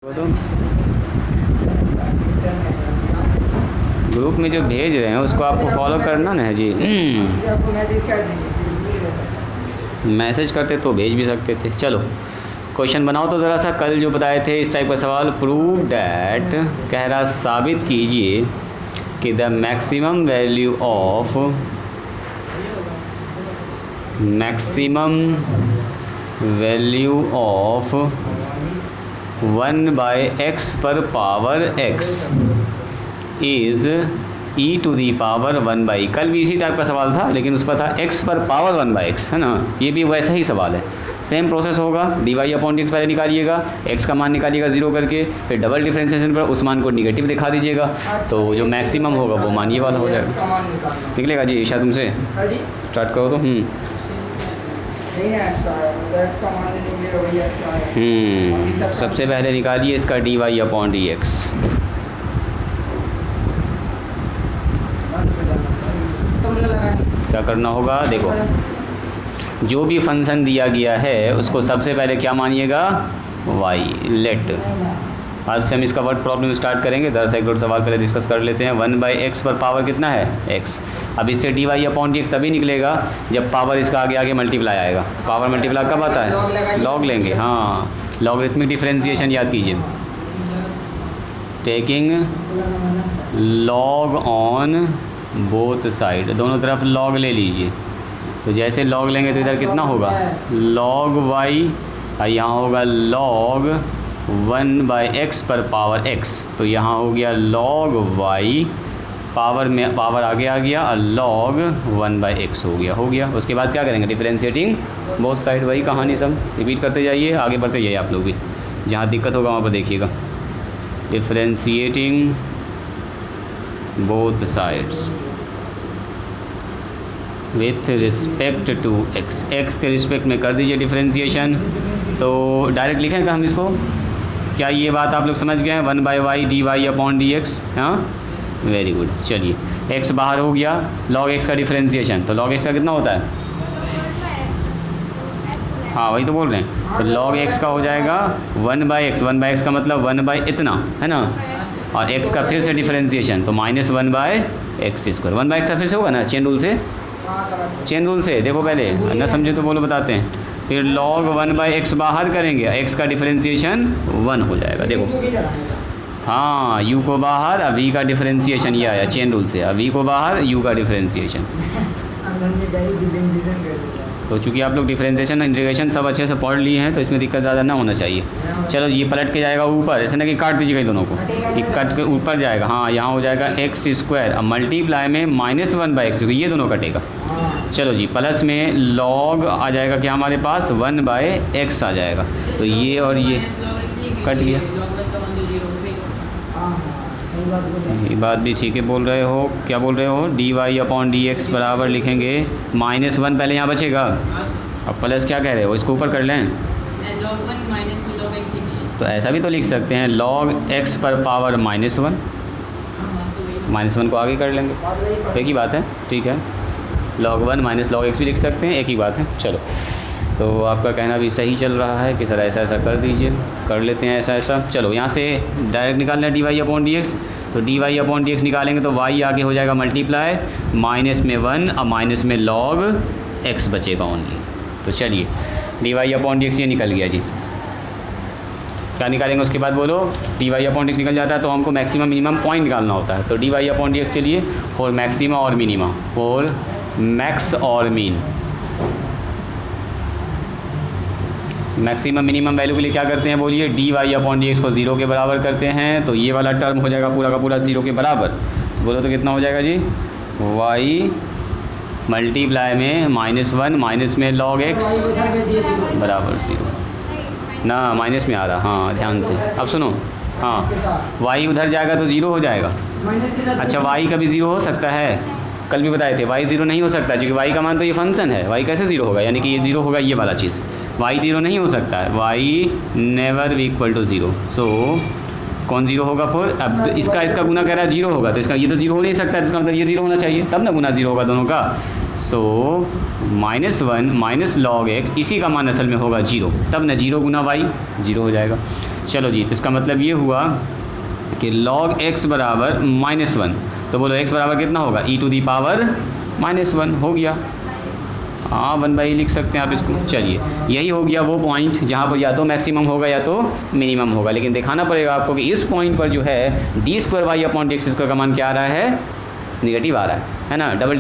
तो ग्रुप में जो भेज रहे हैं उसको आपको फॉलो करना ना है जी। मैसेज करते तो भेज भी सकते थे। चलो क्वेश्चन बनाओ तो ज़रा सा, कल जो बताए थे इस टाइप का सवाल। प्रूव डैट, कह रहा साबित कीजिए कि the maximum value of 1/x पर power x is e to the power 1/। कल भी इसी टाइप का सवाल था, लेकिन उस पर था x पर पावर 1/x, है ना। ये भी वैसा ही सवाल है, सेम प्रोसेस होगा। dy/dx पहले निकालिएगा, x का मान निकालिएगा 0 करके, फिर डबल डिफरेंशिएशन पर उस मान को निगेटिव दिखा दीजिएगा, तो जो मैक्सिमम होगा वो मान ये वाला हो जाएगा। निकलेगा जी ईशा, तुमसे स्टार्ट करो तो। सबसे पहले निकालिए इसका dy/dx। क्या करना होगा, देखो जो भी फंक्शन दिया गया है उसको सबसे पहले क्या मानिएगा, y। लेट, आज से हम इसका वर्ड प्रॉब्लम स्टार्ट करेंगे। दरअसल एक दो सवाल पहले डिस्कस कर लेते हैं। 1/x पर पावर कितना है, x। अब इससे dy/dx तभी निकलेगा जब पावर इसका आगे आगे मल्टीप्लाई आएगा। पावर मल्टीप्लाई कब आता है, लॉग लेंगे। हाँ, लॉगरिथमिक डिफरेंशिएशन याद कीजिए, taking log on both side, दोनों तरफ लॉग ले लीजिए। तो जैसे लॉग लेंगे तो इधर कितना होगा, लॉग y, और यहाँ होगा लॉग 1/x पर पावर x, तो यहाँ हो गया log y, पावर में पावर आगे आ गया, और log 1/x हो गया। उसके बाद क्या करेंगे, डिफरेंशिएटिंग बोथ साइड। वही कहानी सब रिपीट करते जाइए, आगे बढ़ते जाइए आप लोग भी। जहाँ दिक्कत होगा वहाँ पर देखिएगा। Differentiating both sides with respect to x, x के रिस्पेक्ट में कर दीजिए डिफरेंशिएशन। तो डायरेक्ट लिखेंगे हम इसको। क्या ये बात आप लोग समझ गए हैं, 1/y dy/dx। हाँ, वेरी गुड। चलिए x बाहर हो गया, log x का डिफरेंशिएशन, तो log x का कितना होता है, हाँ वही तो बोल रहे हैं। तो log x का हो जाएगा 1/x, 1/x का मतलब 1/ इतना, है ना, और x का फिर से डिफरेंशिएशन, तो -1/x²। 1/x का फिर से होगा ना, चेन रूल से देखो पहले, ना समझे तो बोलो बताते हैं। फिर log 1/x बाहर करेंगे, x का डिफरेंशिएशन 1 हो जाएगा। देखो हाँ, u को बाहर, अब v का डिफरेंशिएशन ये आया चेन रूल से, अब v को बाहर, u का डिफरेंशिएशन। तो चूँकि आप लोग डिफरेंशिएशन इंटीग्रेशन सब अच्छे से पढ़ लिए हैं, तो इसमें दिक्कत ज़्यादा ना होना चाहिए। चलो ये पलट के जाएगा ऊपर, ऐसा ना कि काट दीजिएगा दोनों को, कि कट के ऊपर जाएगा। हाँ, यहाँ हो जाएगा x², अब मल्टीप्लाई में -1/x, ये दोनों कटेगा। चलो जी, प्लस में लॉग आ जाएगा क्या हमारे पास, 1/x आ जाएगा। तो ये और ये कट गया। ये बात भी ठीक है बोल रहे हो। क्या बोल रहे हो, dy/dx बराबर लिखेंगे -1 पहले यहाँ बचेगा, अब प्लस क्या कह रहे हो, इसको ऊपर कर लें। तो ऐसा भी तो लिख सकते हैं, log x पर पावर -1 को आगे कर लेंगे, एक ही बात है। ठीक है, log 1 - log x भी लिख सकते हैं, एक ही बात है। चलो, तो आपका कहना भी सही चल रहा है कि सर ऐसा ऐसा कर दीजिए, कर लेते हैं ऐसा ऐसा। चलो यहाँ से डायरेक्ट निकालना है dy/dx, तो dy/dx निकालेंगे तो y आगे हो जाएगा मल्टीप्लाई, माइनस में 1 और माइनस में log x बचेगा ओनली। तो चलिए dy/dx ये निकल गया जी। क्या निकालेंगे उसके बाद बोलो, dy/dx निकल जाता है तो हमको मैक्सिमम मिनिमम पॉइंट निकालना होता है। तो dy/dx के लिए फॉर मैक्सिमा और मिनिमा, फॉर मैक्स और मीन, मैक्सिमम मिनिमम वैल्यू के लिए क्या करते हैं बोलिए, dy/dx को 0 के बराबर करते हैं, तो ये वाला टर्म हो जाएगा पूरा का पूरा 0 के बराबर। तो बोलो तो कितना हो जाएगा जी, y मल्टीप्लाई में -1 माइनस में log x बराबर 0 ना, माइनस में आ रहा, हाँ ध्यान से अब सुनो। हाँ, y उधर जाएगा तो 0 हो जाएगा। अच्छा, y कभी 0 हो सकता है, कल भी बताए थे y 0 नहीं हो सकता, क्योंकि y का मान तो ये फंक्शन है। y कैसे 0 होगा, यानी कि ये 0 होगा ये वाला चीज़, y 0 नहीं हो सकता है, y नेवर इक्वल टू 0। सो कौन 0 होगा फिर, अब इसका गुना कह रहा है 0 होगा, तो इसका ये तो 0 हो नहीं सकता, इसका मतलब ये 0 होना चाहिए, तब ना गुना 0 होगा दोनों का। सो -1 माइनस लॉग एक्स, इसी का मान असल में होगा 0, तब ना 0 गुना वाई 0 हो जाएगा। चलो जी, तो इसका मतलब ये हुआ कि log x बराबर -1, तो बोलो x बराबर कितना होगा, e टू दी पावर -1 हो गया। हाँ 1/e लिख सकते हैं आप इसको। चलिए, यही हो गया वो पॉइंट जहाँ पर या तो मैक्सिमम होगा या तो मिनिमम होगा, लेकिन दिखाना पड़ेगा आपको कि इस पॉइंट पर जो है d2y/dx² का मान क्या आ रहा है, निगेटिव आ रहा है ना। डबल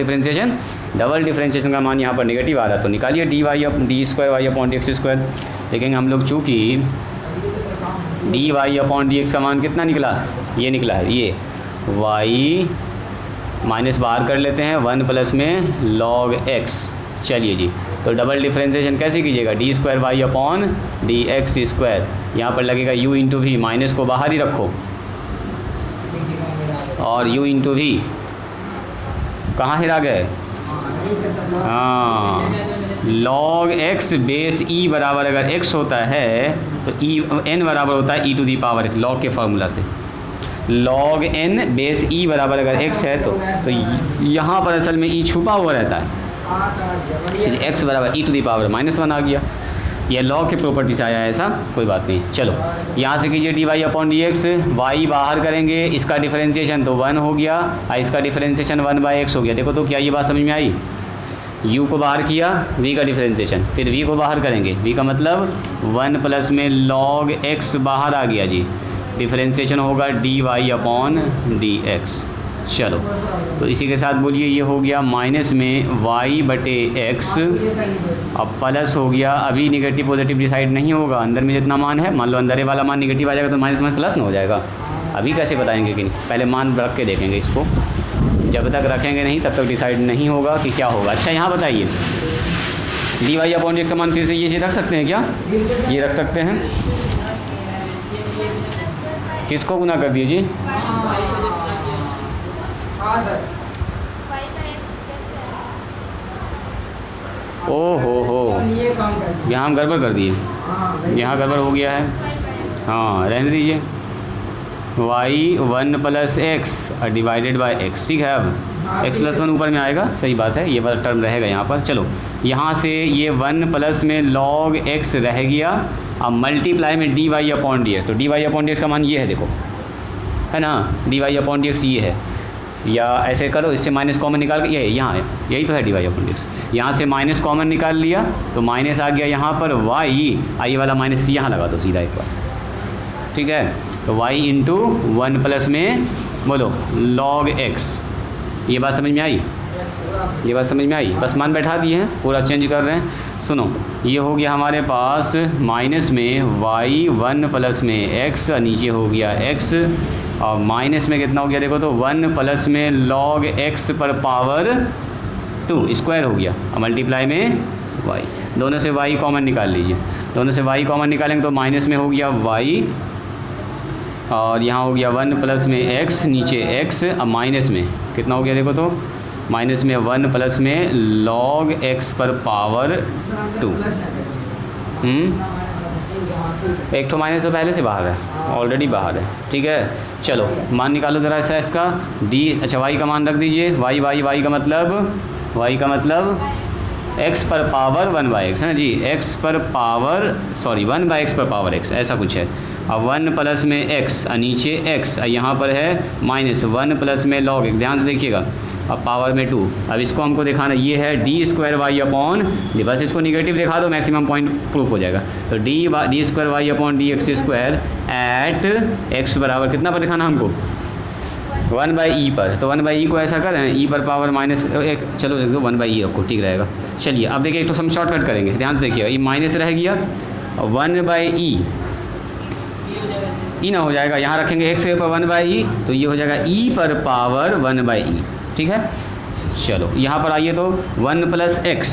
डिफरेंशिएशन का मान यहाँ पर निगेटिव आ रहा है, तो निकालिए d2y/dx²। लेकिन हम लोग चूँकि dy/dx का मान कितना निकला, ये निकला है, ये y माइनस बाहर कर लेते हैं 1 प्लस में log x। चलिए जी, तो डबल डिफरेंशिएशन कैसे कीजिएगा, d2y/dx², यहाँ पर लगेगा u इंटू वी, माइनस को बाहर ही रखो और u इंटू वी कहाँ हिरा गए, हाँ log x बेस e बराबर अगर x होता है तो n बराबर होता है e to the power x, log के फार्मूला से log n बेस e बराबर अगर x है तो यहाँ पर असल में e छुपा हुआ रहता है, इसलिए x बराबर e टू दी पावर -1 आ गया। यह log के प्रॉपर्टी से आया है, ऐसा कोई बात नहीं। चलो यहाँ से कीजिए dy/dx, y बाहर करेंगे, इसका डिफरेंशिएशन तो 1 हो गया, इसका डिफरेंशिएशन 1/x हो गया। देखो तो क्या ये बात समझ में आई, u को बाहर किया, v का डिफरेंशिएशन, फिर v को बाहर करेंगे, v का मतलब 1 प्लस में log x बाहर आ गया जी, डिफरेंशिएशन होगा dy/dx। चलो तो इसी के साथ बोलिए ये हो गया माइनस में y/x, अब प्लस हो गया, अभी निगेटिव पॉजिटिव डिसाइड नहीं होगा, अंदर में जितना मान है, मान लो अंदर वाला मान निगेटिव आ जाएगा तो माइनस में प्लस ना हो जाएगा, अभी कैसे बताएंगे कि नहीं, पहले मान रख के देखेंगे इसको, जब तक रखेंगे नहीं तब तक डिसाइड नहीं होगा कि क्या होगा। अच्छा यहाँ बताइए dy/dx का मान फिर से ये रख सकते हैं क्या, ये रख सकते हैं, किसको गुना कर दीजिए, ओ हो यहाँ हम गड़बड़ कर दिए, यहाँ गड़बड़ हो गया है, हाँ रहने दीजिए, y 1 plus x divided by x, ठीक है। अब x + 1 ऊपर में आएगा, सही बात है, ये वाला टर्म रहेगा यहाँ पर। चलो यहाँ से ये 1 प्लस में log x रह गया, अब मल्टीप्लाई में dy/dx, तो dy/dx का मान ये है, देखो है ना, dy/dx ये है, या ऐसे करो, इससे माइनस कॉमन निकाल के, ये यहाँ है, यही तो है dy/dx, यहाँ से माइनस कॉमन निकाल लिया तो माइनस आ गया यहाँ पर y, आई वाला माइनस यहाँ लगा दो सीधा एक बार, ठीक है। तो y इंटू 1 प्लस में बोलो log x, ये बात समझ में आई, ये बात समझ में आई, बस मान बैठा दिए हैं, पूरा चेंज कर रहे हैं। सुनो ये हो गया हमारे पास माइनस में y 1 प्लस में x, नीचे हो गया x, और माइनस में कितना हो गया देखो तो 1 प्लस में log x पर पावर 2 स्क्वायर हो गया, और मल्टीप्लाई में y, दोनों से y कॉमन निकाल लीजिए, दोनों से y कॉमन निकालेंगे तो माइनस में हो गया y, और यहाँ हो गया 1 प्लस में x, नीचे x, अब माइनस में कितना हो गया देखो तो माइनस में 1 प्लस में log x पर पावर 2, एक तो माइनस तो पहले से बाहर है, ऑलरेडी बाहर है, ठीक है। चलो मान निकालो ज़रा ऐसा इसका d, अच्छा y का मान रख दीजिए, y का मतलब x पर पावर 1/x है ना जी, x पर पावर 1/x पर पावर x, ऐसा कुछ है। अब 1 प्लस में x, नीचे x, यहाँ पर है माइनस 1 प्लस में log x, ध्यान से देखिएगा, अब पावर में 2, अब इसको हमको दिखाना, ये है d2y/d, बस इसको निगेटिव दिखा दो, मैक्सिमम पॉइंट प्रूफ हो जाएगा। तो d2y/dx² एट x बराबर कितना पर दिखाना हमको, 1/e पर, तो 1/e को ऐसा करें, e पर पावर -1, चलो देख दो 1/e रखो, ठीक रहेगा। चलिए अब देखिए, एक तो हम शॉर्टकट करेंगे, ध्यान से देखिएगा, ये माइनस रह गया, 1/e ई ना हो जाएगा, यहाँ रखेंगे x पर 1/e, तो ये हो जाएगा e पर पावर 1/e, ठीक है। चलो यहाँ पर आइए तो 1 प्लस x,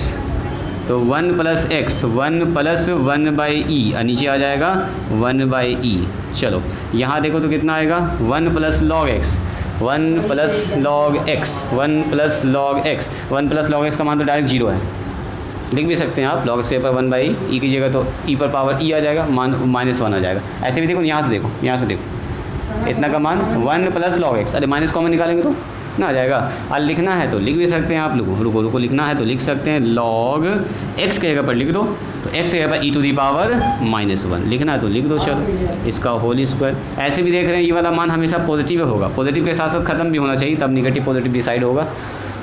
तो 1 प्लस x 1 प्लस 1/e, और नीचे आ जाएगा 1/e। चलो यहाँ देखो तो कितना आएगा, 1 plus log x, 1 plus log x, 1 plus log x, 1 plus log x का मान तो डायरेक्ट 0 है, लिख भी सकते हैं आप, log x पर 1/e कीजिएगा तो e पर पावर e आ जाएगा, मान -1 आ जाएगा। ऐसे भी देखो, यहाँ से देखो, यहाँ से देखो, इतना का मान 1 प्लस log x, अरे माइनस कॉमन निकालेंगे तो ना आ जाएगा। और लिखना है तो लिख भी सकते हैं आप लोग, रुको लिखना है तो लिख सकते हैं log x के जगह पर लिख दो, तो x के जगह पर e⁻⁻1 लिखना है तो लिख दो, चलो इसका होल स्क्वायर। ऐसे भी देख रहे हैं ये वाला मान हमेशा पॉजिटिव होगा, पॉजिटिव के साथ साथ ख़त्म भी होना चाहिए, तब निगेटिव पॉजिटिव डिसाइड होगा।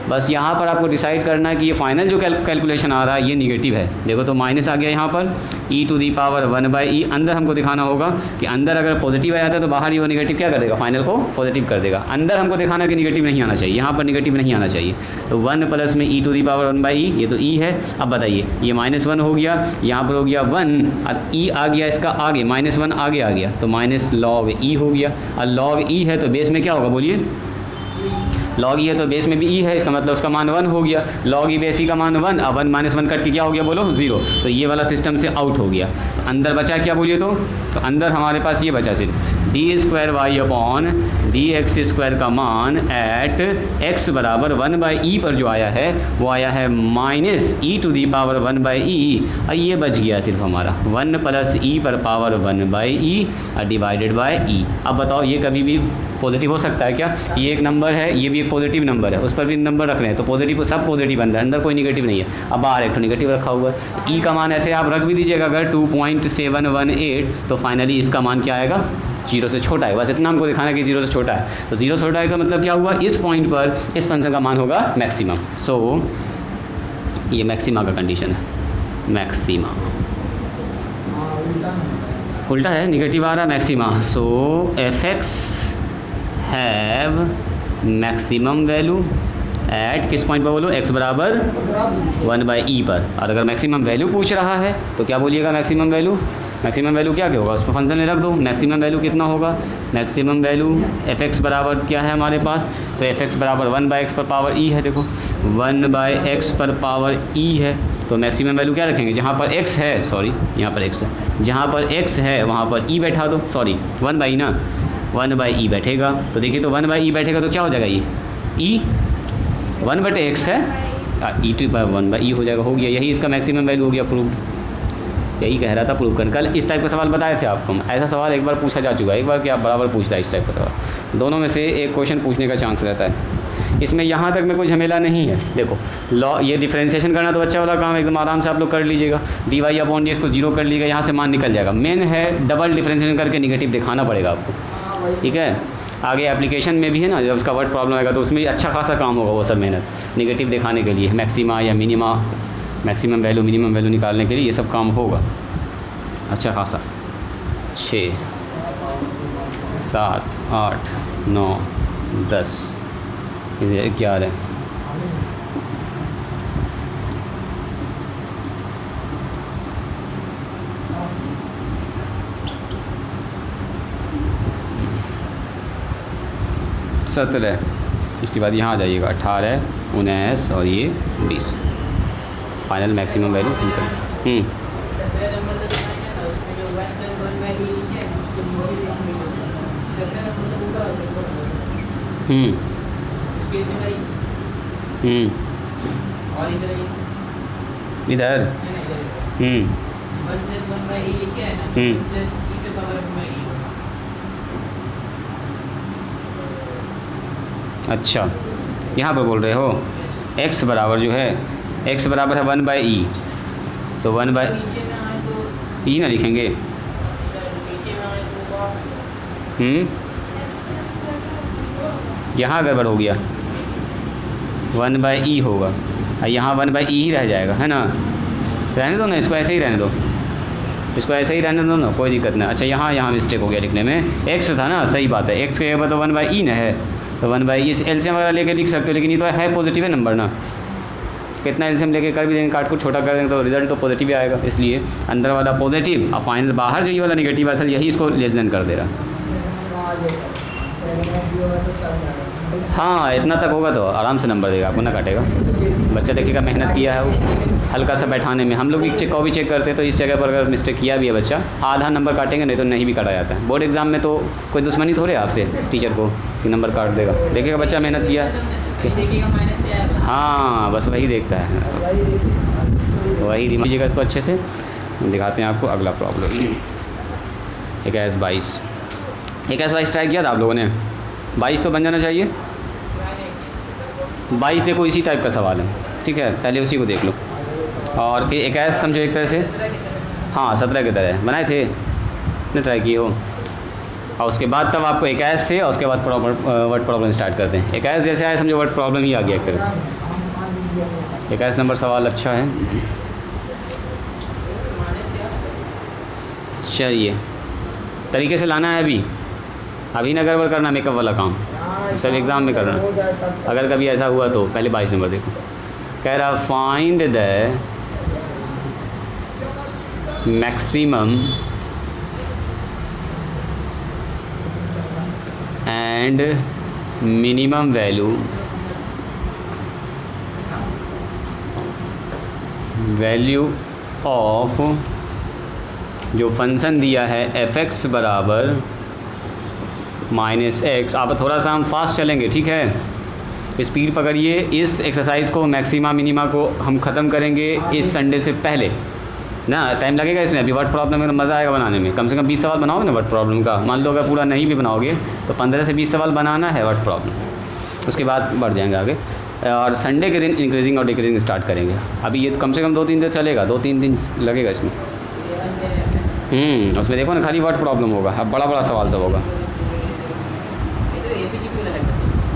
बस यहाँ पर आपको डिसाइड करना है कि ये फाइनल जो कैलकुलेशन आ रहा है ये निगेटिव है। देखो तो माइनस आ गया यहाँ पर e⁻1/e, अंदर हमको दिखाना होगा कि अंदर अगर पॉजिटिव आ जाता है तो बाहर ये वो निगेटिव क्या कर देगा, फाइनल को पॉजिटिव कर देगा। अंदर हमको दिखाना कि निगेटिव नहीं आना चाहिए, यहाँ पर निगेटिव नहीं आना चाहिए। तो 1 प्लस में e⁻1/e, ये तो e है। अब बताइए ये -1 हो गया, यहाँ पर हो गया 1 और e आ गया इसका आगे, -1 आगे आ गया तो माइनस log e हो गया। और log e है तो बेस में क्या होगा बोलिए, log e है तो बेस में भी e है, इसका मतलब उसका मान 1 हो गया। log e बेस e का मान 1, अब 1 - 1 कट के क्या हो गया बोलो 0, तो ये वाला सिस्टम से आउट हो गया। तो अंदर बचा क्या बोलिए, तो अंदर हमारे पास ये बचा सिर्फ d²y/dx² का मान एट x बराबर 1/e पर जो आया है वो आया है -e⁻1/e, और ये बच गया सिर्फ हमारा 1 + e पर power 1/e divided by e। अब बताओ ये कभी भी पॉजिटिव हो सकता है क्या? ये एक नंबर है, ये भी एक पॉजिटिव नंबर है, उस पर भी नंबर रख रहे हैं तो पॉजिटिव, सब पॉजिटिव अंदर, अंदर कोई निगेटिव नहीं है। अब बाहर एक तो निगेटिव रखा हुआ है। ई का मान ऐसे आप रख भी दीजिएगा अगर 2.718, तो फाइनली इसका मान क्या आएगा, 0 से छोटा है। बस इतना हमको दिखाना है कि 0 से छोटा है, तो 0 छोटा है का मतलब क्या हुआ, इस पॉइंट पर इस फंक्शन का मान होगा मैक्सिमम। सो ये मैक्सिमा का कंडीशन है, मैक्सिमा उल्टा है, निगेटिव आ रहा है maxima. So f(x) have maximum value at किस पॉइंट पर बोलो, x बराबर 1/e पर। और अगर मैक्सिमम वैल्यू पूछ रहा है तो क्या बोलिएगा, मैक्सिमम वैल्यू क्या क्या होगा उस पर फंक्शन में रख दो। मैक्सिमम वैल्यू कितना होगा, मैक्सिमम वैल्यू f(x) बराबर क्या है हमारे पास, तो f(x) बराबर 1/x पर पावर e है। देखो 1/x पर पावर e है, तो मैक्सिमम वैल्यू क्या रखेंगे, जहाँ पर x है, सॉरी यहाँ पर x है, जहाँ पर x है वहाँ पर e बैठा दो, सॉरी 1/e ना, 1/e बैठेगा। तो देखिए तो 1/e बैठेगा तो क्या हो जाएगा, ये e 1/x है, e⁻1/e हो जाएगा, हो गया। यही इसका मैक्सिमम वैल्यू हो गया, प्रूव्ड। यही कह रहा था प्रूव कर। कल इस टाइप का सवाल बताए थे आपको, ऐसा सवाल एक बार पूछा जा चुका है, एक बार क्या बराबर पूछता है इस टाइप का सवाल, दोनों में से एक क्वेश्चन पूछने का चांस रहता है। इसमें यहाँ तक में कोई झमेला नहीं है। देखो लॉ, ये डिफरेंशिएशन करना तो अच्छा वाला काम है, एकदम आराम से आप लोग कर लीजिएगा। dy/dx को 0 कर लीजिएगा, यहाँ से मान निकल जाएगा। मेन है डबल डिफरेंशिएशन करके निगेटिव दिखाना पड़ेगा आपको, ठीक है। आगे एप्लीकेशन में भी है ना, जब उसका वर्ड प्रॉब्लम आएगा तो उसमें अच्छा खासा काम होगा वो सब मेहनत, निगेटिव दिखाने के लिए, मैक्सिमा या minima, maximum value minimum value निकालने के लिए ये सब काम होगा अच्छा खासा। 6 7 8 9 10 11 17, इसके बाद यहाँ आ जाइएगा 18 19 और ये 20, फाइनल मैक्सिमम वैल्यू इनका। इधर अच्छा यहाँ पर बोल रहे हो x बराबर जो है, x बराबर है 1/e, तो 1/e ना लिखेंगे, यहाँ गड़बड़ हो गया, 1/e होगा, यहाँ 1/e ही रह जाएगा, है ना। रहने दो ना, इसको ऐसे ही रहने दो, इसको ऐसे ही रहने दो ना, कोई दिक्कत नहीं। अच्छा यहाँ मिस्टेक हो गया लिखने में, x था ना, सही बात है, x के ऊपर तो 1/e न है, तो 1/e एलसीएम वगैरह लेके लिख सकते हो, लेकिन ये तो है पॉजिटिव है नंबर ना, कितना एलसीएम लेके कर भी देंगे, काट को छोटा कर देंगे तो रिजल्ट तो पॉजिटिव ही आएगा, इसलिए अंदर वाला पॉजिटिव और फाइनल बाहर जो ये वाला निगेटिव असल यही इसको लेस देन कर दे रहा। हाँ इतना तक होगा तो आराम से नंबर देगा आपको, ना काटेगा। बच्चा देखिएगा मेहनत किया है वो हल्का सा बैठाने में, हम लोग भी कॉपी चेक करते हैं तो इस जगह पर अगर मिस्टेक किया भी है बच्चा, आधा नंबर काटेंगे, नहीं तो नहीं भी काटा जाता है। बोर्ड एग्जाम में तो कोई दुश्मनी थोड़े आपसे टीचर को कि नंबर काट देगा, देखिएगा बच्चा मेहनत किया, हाँ बस वही देखता है, वही दीजिएगा इसको अच्छे से। दिखाते हैं आपको अगला प्रॉब्लम, 21 22 ट्राई किया था आप लोगों ने, 22 तो बन जाना चाहिए, 22 देखो इसी टाइप का सवाल है, ठीक है, पहले उसी को देख लो। और फिर 21 समझो एक तरह से, हाँ 17 की तरह बनाए थे ने ट्राई किए हो। और उसके बाद तब आपको 21 से और उसके बाद वर्ड प्रॉब्लम स्टार्ट करते हैं। 21 जैसे आए समझो वर्ड प्रॉब्लम ही आ गया एक तरह से। 21 नंबर सवाल अच्छा है। चलिए तरीके से लाना है, अभी ना गड़बड़ करना मेकअप वाला काम, सब एग्ज़ाम में करना। अगर कभी ऐसा हुआ तो पहले 22 नंबर देखो। कह रहा find the maximum and minimum value of जो फंक्शन दिया है f(x) बराबर -x। आप थोड़ा सा हम फास्ट चलेंगे, ठीक है, स्पीड पकड़िए। इस एक्सरसाइज को मैक्सिमा मिनिमा को हम ख़त्म करेंगे इस संडे से पहले ना। टाइम लगेगा इसमें, अभी वर्ड प्रॉब्लम में तो मज़ा आएगा बनाने में। कम से कम 20 सवाल बनाओगे ना वर्ड प्रॉब्लम का। मान लो अगर पूरा नहीं भी बनाओगे तो 15 से 20 सवाल बनाना है वर्ड प्रॉब्लम, उसके बाद बढ़ जाएंगे आगे। और संडे के दिन इंक्रीजिंग और डिक्रीजिंग स्टार्ट करेंगे। अभी ये कम से कम 2-3 दिन चलेगा, 2-3 दिन लगेगा इसमें। उसमें देखो ना खाली वर्ड प्रॉब्लम होगा, अब बड़ा बड़ा सवाल सब होगा।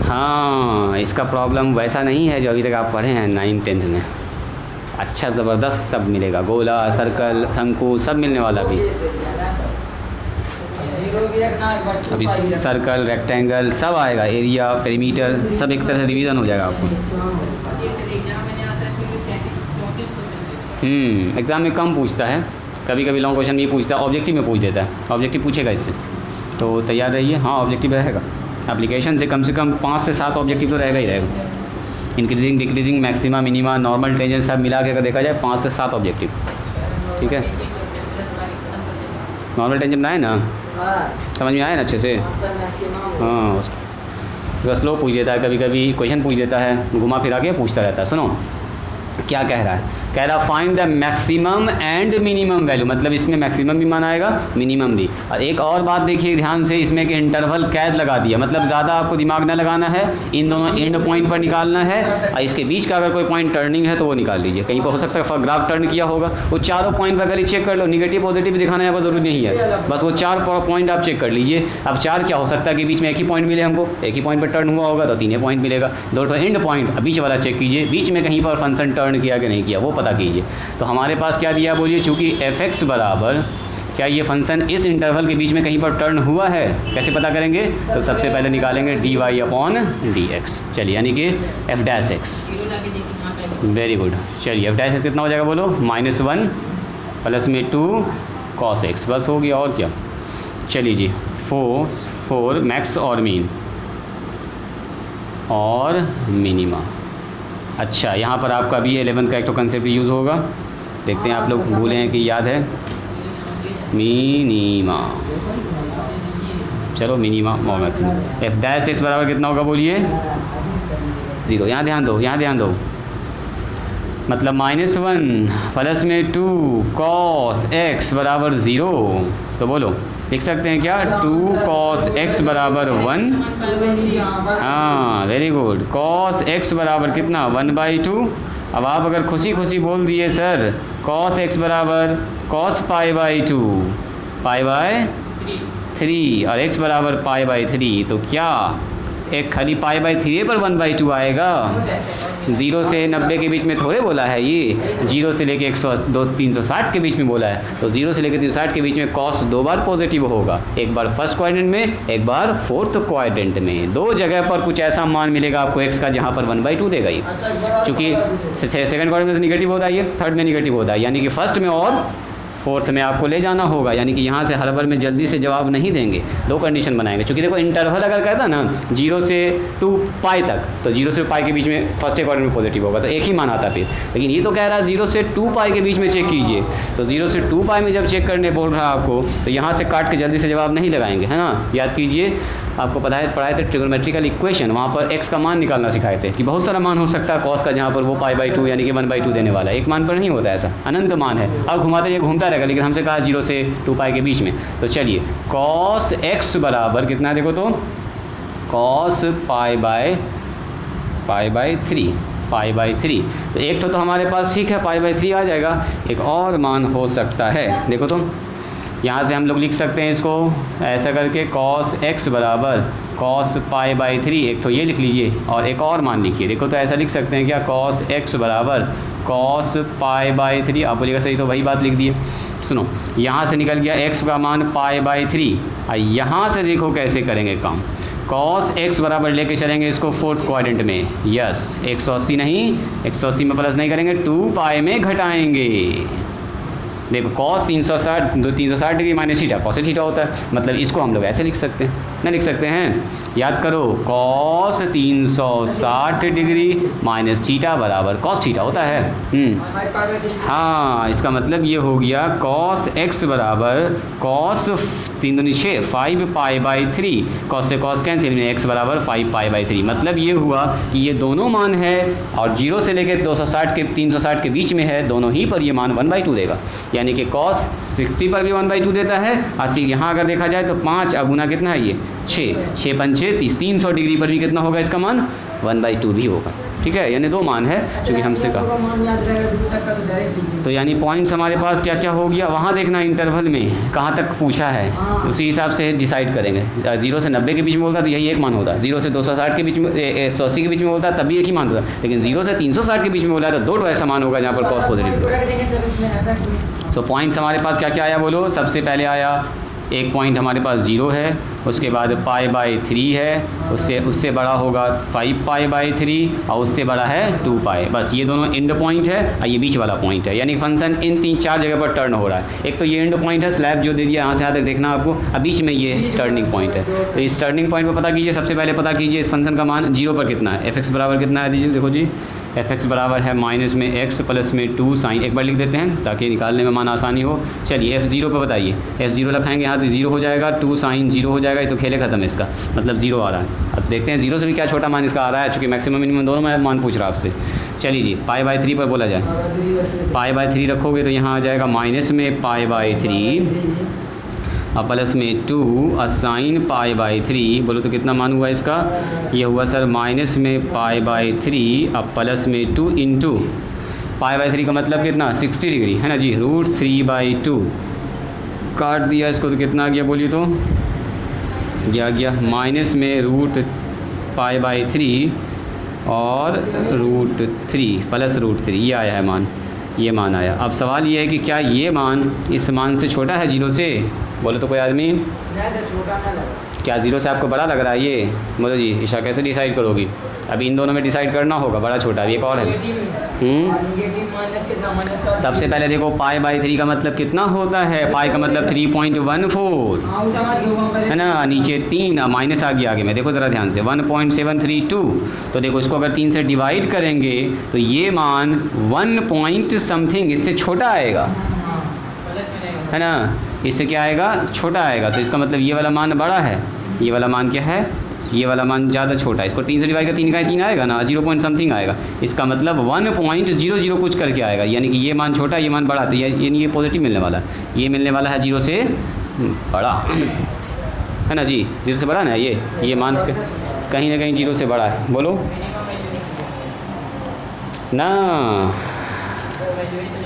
हाँ, इसका प्रॉब्लम वैसा नहीं है जो अभी तक आप पढ़े हैं 9th-10th में। अच्छा ज़बरदस्त सब मिलेगा, गोला, सर्कल, शंकु सब मिलने वाला भी। अभी सर्कल, रेक्टेंगल सब आएगा, एरिया, पेरीमीटर सब एक तरह से रिवीजन हो जाएगा आपको। एग्ज़ाम में कम पूछता है, कभी कभी लॉन्ग क्वेश्चन भी पूछता है, ऑब्जेक्टिव में पूछ देता है। ऑब्जेक्टिव पूछेगा इससे, तो तैयार रहिए। हाँ ऑब्जेक्टिव रहेगा, एप्लीकेशन से कम 5 से 7 ऑब्जेक्टिव तो रहेगा ही रहेगा। Increasing, decreasing, maxima, minima, normal, tangent सब मिला के अगर देखा जाए 5 से 7 ऑब्जेक्टिव, ठीक है। नॉर्मल टेंजेंट बनाए ना, समझ में आए ना अच्छे से। हाँ उसका स्लो पूछ देता है, कभी कभी क्वेश्चन पूछ देता है, घुमा फिरा के पूछता रहता है। सुनो क्या कह रहा है, कह रहा find the maximum and minimum value, मतलब इसमें मैक्सिमम भी माना आएगा, मिनिमम भी। और एक और बात देखिए ध्यान से, इसमें एक इंटरवल कैद लगा दिया, मतलब ज़्यादा आपको दिमाग न लगाना है, इन दोनों एंड पॉइंट पर निकालना है। और इसके बीच का अगर कोई पॉइंट टर्निंग है तो वो निकाल लीजिए। कहीं पर हो सकता है ग्राफ टर्न किया होगा, वो चारों पॉइंट पर अगर चेक कर लो, निगेटिव पॉजिटिव दिखाना यहाँ पर ज़रूरी नहीं है, बस वो 4 पॉइंट आप चेक कर लीजिए। अब 4 क्या हो सकता है कि बीच में एक ही पॉइंट मिले हमको, एक ही पॉइंट पर टर्न हुआ होगा तो 3 पॉइंट मिलेगा। 2 एंड पॉइंट, बीच वाला चेक कीजिए, बीच में कहीं पर फंक्शन टर्न किया कि नहीं किया वो पता कीजिए। तो हमारे पास क्या दिया बोलिए, चूँकि f(x) बराबर क्या ये फंक्शन इस इंटरवल के बीच में कहीं पर टर्न हुआ है, कैसे पता करेंगे, तो सबसे पहले निकालेंगे dy/dx। चलिए यानी कि f'(x), वेरी गुड। चलिए f'(x) कितना हो जाएगा बोलो, -1 प्लस में 2 cos x, बस हो गया और क्या। चलिए जी 4 मैक्स और मीन और मिनिमा। अच्छा यहाँ पर आपका भी 11th का एक तो कंसेप्ट यूज़ होगा, देखते हैं आप लोग भूले हैं कि याद है। मिनिमा, चलो मिनिमा और मैक्सिमम। f'(x) बराबर कितना होगा बोलिए, 0। यहाँ ध्यान दो, यहाँ ध्यान दो, मतलब -1 प्लस में 2 cos x बराबर 0। तो बोलो लिख सकते हैं क्या, 2 cos x बराबर 1। हाँ वेरी गुड, cos x बराबर कितना, 1/2। अब आप अगर खुशी खुशी बोल दिए सर cos x बराबर cos π/2 π/3 और x बराबर π/3, तो क्या एक खाली π/3 पर 1/2 आएगा। 0 से 90 के बीच में थोड़े बोला है ये, 0 से लेके 360 के बीच में बोला है। तो 0 से लेके 360 के बीच में cos 2 बार पॉजिटिव होगा, एक बार फर्स्ट क्वाड्रेंट में, एक बार फोर्थ क्वाड्रेंट में। 2 जगह पर कुछ ऐसा मान मिलेगा आपको x का जहाँ पर 1/2 देगा ये, क्योंकि सेकंड क्वाड्रेंट में निगेटिव होता है, ये थर्ड में निगेटिव होता है, यानी कि फर्स्ट में और फोर्थ में आपको ले जाना होगा। यानी कि यहाँ से हर बार में जल्दी से जवाब नहीं देंगे, 2 कंडीशन बनाएंगे। क्योंकि देखो इंटरवल अगर कहता ना 0 से 2 पाई तक, तो 0 से पाई के बीच में फर्स्ट क्वाड्रेंट में पॉजिटिव होगा, तो एक ही मान आता फिर। लेकिन ये तो कह रहा है 0 से 2 पाई के बीच में चेक कीजिए, तो 0 से 2 पाई में जब चेक करने बोल रहा है आपको, तो यहाँ से काट के जल्दी से जवाब नहीं लगाएंगे, है ना। याद कीजिए आपको पढ़ाए थे ट्रिगोनोमेट्रिकल इक्वेशन, वहाँ पर x का मान निकालना सिखाए थे कि बहुत सारा मान हो सकता है cos का, जहाँ पर वो π/2 यानी कि 1/2 देने वाला है। एक मान पर नहीं होता ऐसा, अनंत मान है। अब घुमाते ये घूमता रहेगा, लेकिन हमसे कहा 0 से 2 पाई के बीच में। तो चलिए cos x बराबर कितना, देखो तो cos π/2 π/3 π/3। तो एक तो हमारे पास ठीक है π/3 आ जाएगा, एक और मान हो सकता है, देखो तो यहाँ से हम लोग लिख सकते हैं इसको ऐसा करके cos x बराबर cos π/3, एक तो ये लिख लीजिए और एक और मान लिखिए। देखो तो ऐसा लिख सकते हैं क्या, cos x बराबर cos π/3। आप बोलिएगा सही, तो वही बात लिख दिए। सुनो, यहाँ से निकल गया x का मान π/3, और यहाँ से देखो कैसे करेंगे काम। cos x बराबर लेके चलेंगे इसको फोर्थ क्वाड्रेंट में, यस 180 नहीं, 180 में प्लस नहीं करेंगे, 2π में घटाएंगे। देखो cos 360 degree minus theta cos theta होता है, मतलब इसको हम लोग ऐसे लिख सकते हैं, ना लिख सकते हैं, याद करो cos 360 डिग्री माइनस थीटा बराबर cos थीटा होता है। हाँ, इसका मतलब ये हो गया cos x बराबर cos 3 दूनी 6 5 π/3, cos से cos कैंसिल में x बराबर 5 π/3। मतलब ये हुआ कि ये दोनों मान है और 0 से लेकर 260 के 360 के बीच में है, दोनों ही पर ये मान 1/2 देगा, यानी कि cos 60 पर भी 1/2 देता है। और यहाँ अगर देखा जाए तो 5 अगुना कितना है, ये 6 पंचे 30, 300 डिग्री पर भी कितना होगा इसका मान 1/2 भी होगा। ठीक है, यानी दो मान है क्योंकि हमसे कहा, तो यानी पॉइंट्स हमारे पास क्या क्या हो गया, वहाँ देखना इंटरवल में कहाँ तक पूछा है, उसी हिसाब से डिसाइड करेंगे। 0 से 90 के बीच में बोलता तो यही एक मान होता, 0 से 260 के बीच में 180 के बीच में बोलता तभी एक ही मान होता, लेकिन 0 से 360 के बीच में बोला तो दो ऐसा मान होगा जहाँ पर cos पॉजिटिव। सो पॉइंट्स हमारे पास क्या क्या आया बोलो। सबसे पहले आया एक पॉइंट हमारे पास 0 है, उसके बाद π/3 है, उससे बड़ा होगा 5 π/3 और उससे बड़ा है 2π। बस ये दोनों एंड पॉइंट है और ये बीच वाला पॉइंट है, यानी फंक्शन इन 3-4 जगह पर टर्न हो रहा है। एक तो ये एंड पॉइंट है, स्लैब जो दे दिया यहाँ से यहाँ तक देखना आपको, अब बीच में ये टर्निंग पॉइंट है। तो इस टर्निंग पॉइंट पर पता कीजिए, सबसे पहले पता कीजिए इस फंक्शन का मान 0 पर कितना है। f(x) बराबर कितना है, दीजिए देखो जी, f(x) बराबर है माइनस में x प्लस में 2 साइन, एक बार लिख देते हैं ताकि निकालने में मान आसानी हो। चलिए f0 पर बताइए, f0 रखाएंगे यहाँ तो 0 हो जाएगा, 2 साइन 0 हो जाएगा, ये तो खेले खत्म है इसका, मतलब 0 आ रहा है। अब देखते हैं 0 से भी क्या छोटा मान इसका आ रहा है, चूँकि मैक्सिमम मिनिमम दोनों मान पूछ रहा है आपसे। चलिए जी, π/3 पर बोला जाए, π/3 रखोगे तो यहाँ आ जाएगा माइनस में π/3 और प्लस में 2 और साइन π/3, बोलो तो कितना मान हुआ इसका, ये हुआ सर माइनस में π/3 और प्लस में 2 इंटू π/3 का मतलब कितना 60 डिग्री है ना जी, √3/2 काट दिया इसको तो कितना आ गया बोलिए तो, क्या गया माइनस में √π/3 और √3 प्लस √3, ये आया है मान, ये मान आया। अब सवाल ये है कि क्या ये मान इस मान से छोटा है 0 से, बोले तो कोई आदमी छोटा ना लगा, क्या 0 से आपको बड़ा लग रहा है ये, बोलो जी ईशा कैसे डिसाइड करोगी, अभी इन दोनों में डिसाइड करना होगा, बड़ा छोटा एक और है। सबसे पहले देखो π/3 का मतलब कितना होता है, पाई का मतलब 3.14 है ना, नीचे 3 माइनस आ गया आगे में, देखो ज़रा ध्यान से 1.732, तो देखो इसको अगर 3 से डिवाइड करेंगे तो ये मान 1 पॉइंट समथिंग इससे छोटा आएगा, है ना, इससे क्या आएगा छोटा आएगा, तो इसका मतलब ये वाला मान बड़ा है, ये वाला मान क्या है, ये वाला मान ज़्यादा छोटा है। इसको 3 से डिवाइड कर 3 का 3 आएगा ना, 0 पॉइंट समथिंग आएगा, इसका मतलब 1.00 कुछ करके आएगा, यानी कि ये मान छोटा ये मान बड़ा, तो यानी ये पॉजिटिव मिलने वाला है, ये मिलने वाला है 0 से बड़ा, है ना जी, 0 से बड़ा ना, ये मान कहीं ना कहीं 0 से बड़ा है, बोलो ना,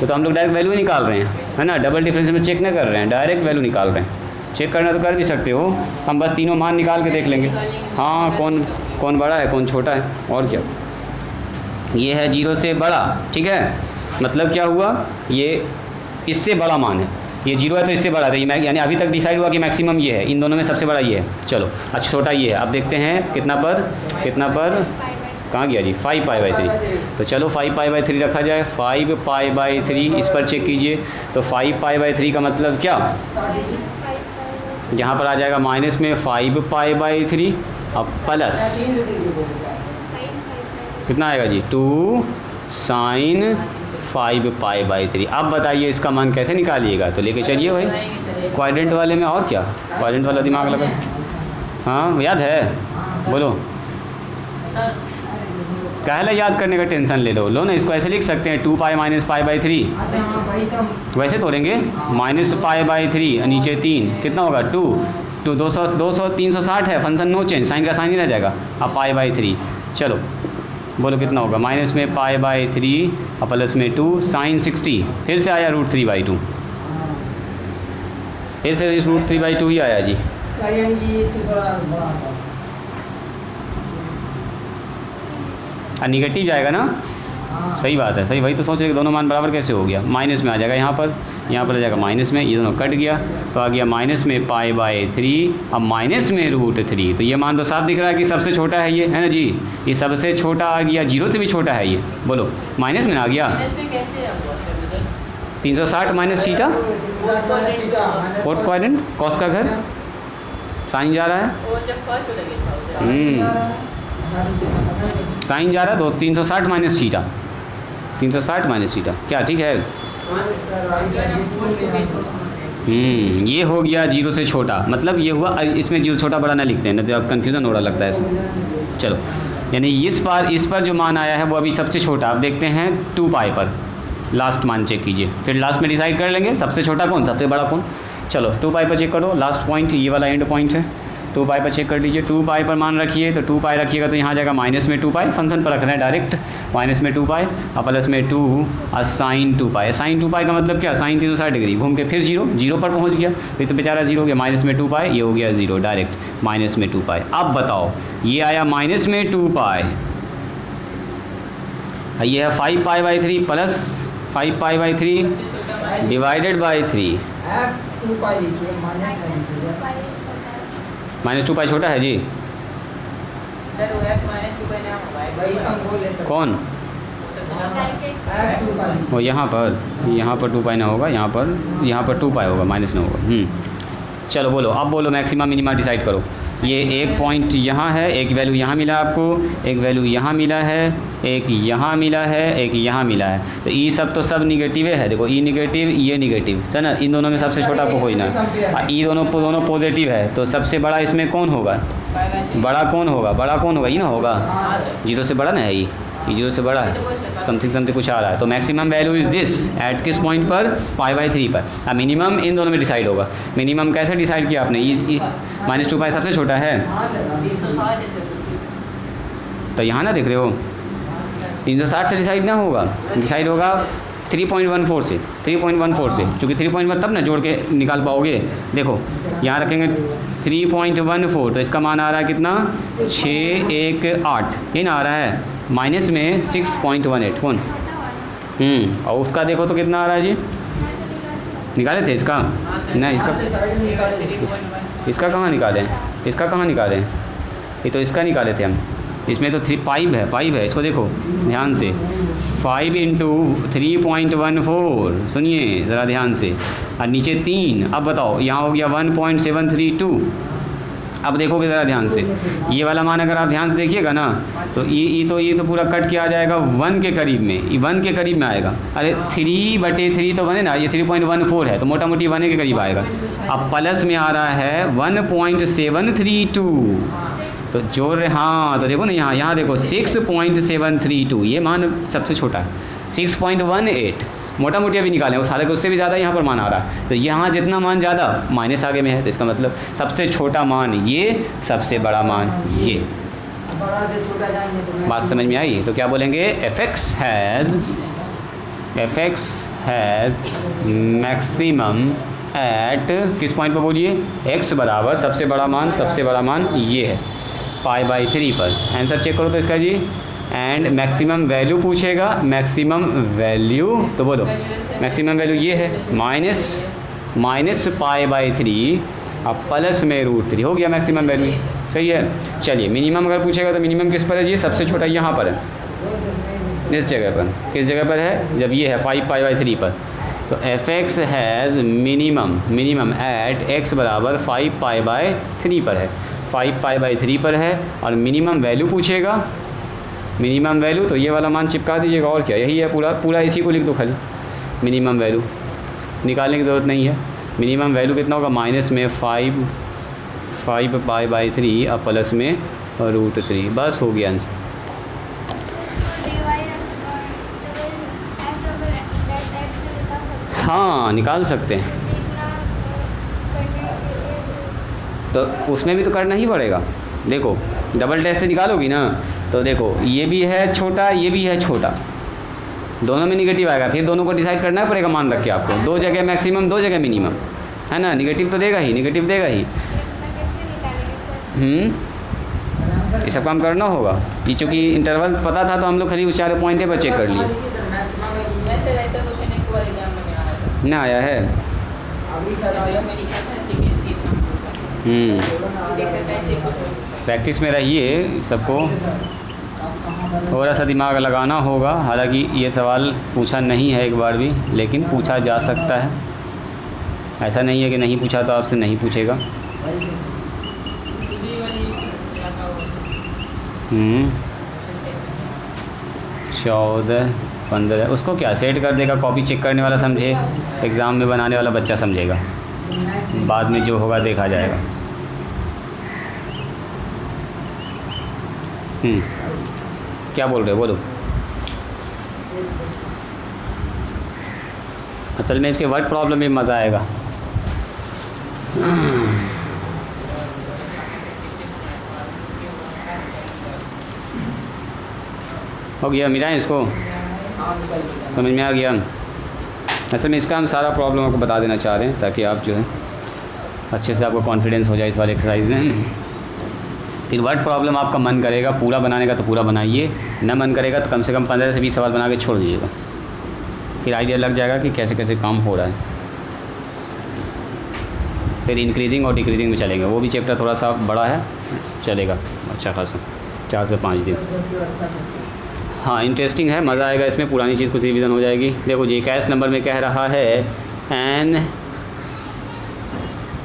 तो हम लोग डायरेक्ट वैल्यू निकाल रहे हैं, है ना, डबल डिफरेंस में चेक नहीं कर रहे हैं, डायरेक्ट वैल्यू निकाल रहे हैं। चेक करना तो कर भी सकते हो, हम बस तीनों मान निकाल के देख लेंगे, हाँ कौन बड़ा है कौन छोटा है, और क्या, ये है 0 से बड़ा, ठीक है, मतलब क्या हुआ, ये इससे बड़ा मान है, ये 0 है तो इससे बड़ा है, यानी अभी तक डिसाइड हुआ कि मैक्सिमम ये है, इन दोनों में सबसे बड़ा ये है। चलो अच्छा छोटा ये है, अब देखते हैं कितना पर कहाँ गया जी, 5 π/3, तो चलो 5 π/3 रखा जाए, 5 π/3 इस पर चेक कीजिए, तो 5 π/3 का मतलब क्या, यहाँ पर आ जाएगा माइनस में 5 π/3 अब प्लस कितना आएगा जी 2 साइन 5 π/3। अब बताइए इसका मान कैसे निकालिएगा, तो लेके चलिए भाई क्वाड्रेंट वाले में, और क्या क्वाड्रेंट वाला दिमाग लगा, हाँ याद है, बोलो काहला याद करने का टेंशन लो ना, इसको ऐसे लिख सकते हैं 2π माइनस π/3, वैसे तोड़ेंगे माइनस π/3 नीचे 3 कितना होगा 2 200 360 है, फंक्शन नो चेंज, साइन का साइन ही रह जाएगा, अब π/3। चलो बोलो कितना होगा, माइनस में पाई बाई 3 और प्लस में 2 साइन 60, फिर से आया √3/2, फिर से इस √3/2 ही आया जी। निगेटिव जाएगा ना, सही बात है, सही, वही तो सोच रहे कि दोनों मान बराबर कैसे हो गया, माइनस में आ जाएगा यहाँ पर आ जाएगा माइनस में, ये दोनों कट गया तो आ गया माइनस में पाई बाई 3 अब माइनस में √3। तो ये मान तो साफ दिख रहा है कि सबसे छोटा है ये, है ना जी, ये सबसे छोटा आ गया, 0 से भी छोटा है ये, बोलो माइनस में आ गया। 360 minus theta, fourth quadrant, cos का घर, साइन जा रहा है, साइन जा रहा है तो 360 माइनस थीटा, 360 माइनस थीटा, क्या ठीक है। ये हो गया 0 से छोटा, मतलब ये हुआ, इसमें 0 छोटा बड़ा ना लिखते हैं ना तो कन्फ्यूज़न हो रहा लगता है इसमें। चलो, यानी इस पर जो मान आया है वो अभी सबसे छोटा, अब देखते हैं 2 पाई पर लास्ट मान चेक कीजिए, फिर लास्ट में डिसाइड कर लेंगे सबसे छोटा कौन सबसे बड़ा कौन। चलो 2 पाई पर चेक करो, लास्ट पॉइंट ये वाला एंड पॉइंट है, 2 पाई पर चेक कर लीजिए, 2 पाई पर मान रखिए, तो 2 पाई रखिएगा तो यहाँ जाएगा माइनस में 2 पाई, फंक्शन पर रख रहे हैं डायरेक्ट, माइनस में 2 पाई और प्लस में 2 और साइन 2 पाई। साइन 2 पाई का मतलब क्या, साइन 360 डिग्री घूम के फिर 0 पर पहुँच गया, तो ये तो बेचारा 0 हो गया, माइनस में 2 पाई, ये हो गया 0 डायरेक्ट माइनस में 2 पाई। अब बताओ ये आया माइनस में 2 पाई, ये है 5 pi by 3 plus 5 pi by 3 divided by 3, minus 2 पाई छोटा है जी, कौन वो यहाँ पर 2 पाई ना होगा, यहाँ पर 2 पाई होगा, माइनस ना होगा। चलो बोलो, अब बोलो मैक्सिमम मिनिमा डिसाइड करो। ये एक पॉइंट यहाँ है, एक वैल्यू यहाँ मिला आपको, एक वैल्यू यहाँ मिला है, एक यहाँ मिला है, एक यहाँ मिला है, तो ये सब तो सब निगेटिव है, देखो ये निगेटिव ये निगेटिव है ना, इन दोनों में सबसे छोटा को कोई ना, ये दोनों पॉजिटिव है, तो सबसे बड़ा इसमें कौन होगा, बड़ा कौन होगा, ये ना होगा, 0 से बड़ा ना है ये 0 से बड़ा है, समथिंग कुछ आ रहा है, तो maximum value is this eight किस पॉइंट पर, पाई बाई 3 पर। अब मिनिमम इन दोनों में डिसाइड होगा, मिनिमम कैसे डिसाइड किया आपने, ये माइनस 2 पाई सबसे छोटा है, तो यहाँ ना देख रहे हो 360 से डिसाइड ना होगा, डिसाइड होगा 3.14 से, 3.14 से, क्योंकि 3.1 तब ना जोड़ के निकाल पाओगे। देखो यहाँ रखेंगे 3.14, तो इसका मान आ रहा है कितना, 618, ये ना आ रहा है, माइनस में 6.18 कौन, और उसका देखो तो कितना आ रहा है जी, निकाले थे इसका, नहीं इसका कहाँ निकालें, ये तो इसका निकाले थे हम, इसमें तो 5 है, इसको देखो ध्यान से, 5 × 3.14, सुनिए ज़रा ध्यान से, और नीचे 3, अब बताओ यहाँ हो गया 1.732। अब देखोगे ज़रा ध्यान से, ये वाला मान अगर आप ध्यान से देखिएगा ना, तो ये तो पूरा कट के आ जाएगा 1 के करीब में, 1 के करीब में आएगा, अरे 3/3 तो बने ना, ये 3.14 है, तो मोटा मोटी 1 के करीब आएगा। अब प्लस में आ रहा है 1.732, तो जोड़ रहे, हाँ तो देखो ना यहाँ देखो 6.732, ये मान सबसे छोटा है, 6.18 मोटा मोटी अभी निकालें, उस हालांकि उससे भी ज़्यादा यहाँ पर मान आ रहा है, तो यहाँ जितना मान ज़्यादा माइनस आगे में है, तो इसका मतलब सबसे छोटा मान ये, सबसे बड़ा मान ये, बड़ा से छोटा जाएंगे तो बात समझ में आई। तो क्या बोलेंगे, fx हैज़ मैक्सिमम एट किस पॉइंट पर बोलिए, x बराबर सबसे बड़ा मान ये है पाई बाई 3 पर। आंसर चेक करो तो इसका जी, एंड मैक्सिमम वैल्यू पूछेगा, मैक्सिमम वैल्यू तो बोलो मैक्सिमम वैल्यू ये है माइनस पाई बाई 3 अब प्लस में √3 हो गया मैक्सिमम वैल्यू, सही है। चलिए मिनिमम अगर पूछेगा तो मिनिमम किस पर है जी, सबसे छोटा यहाँ पर है, इस जगह पर, किस जगह पर है, जब ये है 5 पाई बाई 3 पर, तो fx has minimum at x बराबर 5 पाई बाई 3 पर है, 5 पाई बाई 3 पर है, और मिनिमम वैल्यू पूछेगा, मिनिमम वैल्यू तो ये वाला मान चिपका दीजिएगा, और क्या यही है, पूरा इसी को लिख दो खाली, मिनिमम वैल्यू निकालने की ज़रूरत नहीं है। मिनिमम वैल्यू कितना होगा, माइनस में 5 पाई बाई 3 और प्लस में √3, बस हो गया आंसर। हाँ निकाल सकते हैं, तो उसमें भी तो करना ही पड़ेगा, देखो डबल डैश से निकालोगी ना, तो देखो ये भी है छोटा, ये भी है छोटा, दोनों में निगेटिव आएगा। फिर दोनों को डिसाइड करना पड़ेगा मान रख के आपको, 2 जगह मैक्सिमम 2 जगह मिनिमम, है ना। निगेटिव तो देगा ही, निगेटिव देगा ही। ये सब काम करना होगा। ये चूँकि इंटरवल पता था तो हम लोग खाली उस 4 पॉइंटे पर चेक कर लिए। ना आया है। प्रैक्टिस में रहिए, सबको थोड़ा सा दिमाग लगाना होगा। हालांकि ये सवाल पूछा नहीं है एक बार भी, लेकिन पूछा जा सकता है। ऐसा नहीं है कि नहीं पूछा तो आपसे नहीं पूछेगा। 14, 15 उसको क्या सेट कर देगा, कॉपी चेक करने वाला समझे, एग्ज़ाम में बनाने वाला बच्चा समझेगा, बाद में जो होगा देखा जाएगा। क्या बोल रहे हो, बोलो। असल में इसके वर्ड प्रॉब्लम में मज़ा आएगा। हो गया मिला इसको, समझ में आ गया। असल में इसका हम सारा प्रॉब्लम आपको बता देना चाह रहे हैं ताकि आप जो है अच्छे से आपको कॉन्फिडेंस हो जाए इस वाले एक्सरसाइज में। फिर वर्ड प्रॉब्लम आपका मन करेगा पूरा बनाने का तो पूरा बनाइए, न मन करेगा तो कम से कम 15 से 20 सवाल बना के छोड़ दीजिएगा। फिर आइडिया लग जाएगा कि कैसे कैसे काम हो रहा है। फिर इंक्रीजिंग और डिक्रीजिंग में चलेंगे, वो भी चैप्टर थोड़ा सा बड़ा है, चलेगा अच्छा खासा 4 से 5 दिन। हाँ इंटरेस्टिंग है, मज़ा आएगा इसमें, पुरानी चीज़ कुछ रिवीजन हो जाएगी। देखो जी 21 नंबर में कह रहा है an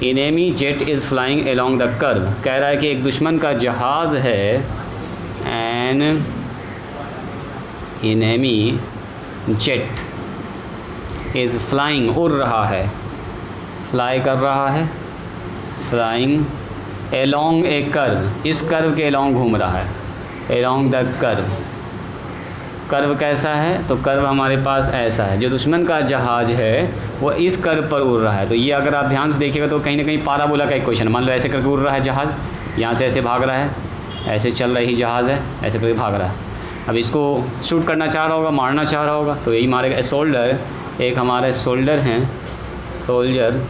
enemy jet is flying along the curve. कह रहा है कि एक दुश्मन का जहाज़ है, an enemy jet is flying उड़ रहा है, फ्लाई कर रहा है, फ्लाइंग अलोंग ए कर्व, इस कर्व के अलोंग घूम रहा है, अलोंग द कर्व। कर्व कैसा है, तो कर्व हमारे पास ऐसा है। जो दुश्मन का जहाज़ है वो इस कर्व पर उड़ रहा है। तो ये अगर आप ध्यान से देखिएगा तो कहीं ना कहीं पाराबोला का एक क्वेश्चन, मान लो ऐसे करके उड़ रहा है जहाज़, यहाँ से ऐसे भाग रहा है, ऐसे चल रही जहाज़ है, ऐसे करके भाग रहा है। अब इसको शूट करना चाह रहा होगा, मारना चाह रहा होगा, तो यही मारेगा। शोल्डर, एक हमारे शोल्डर हैं, सोल्जर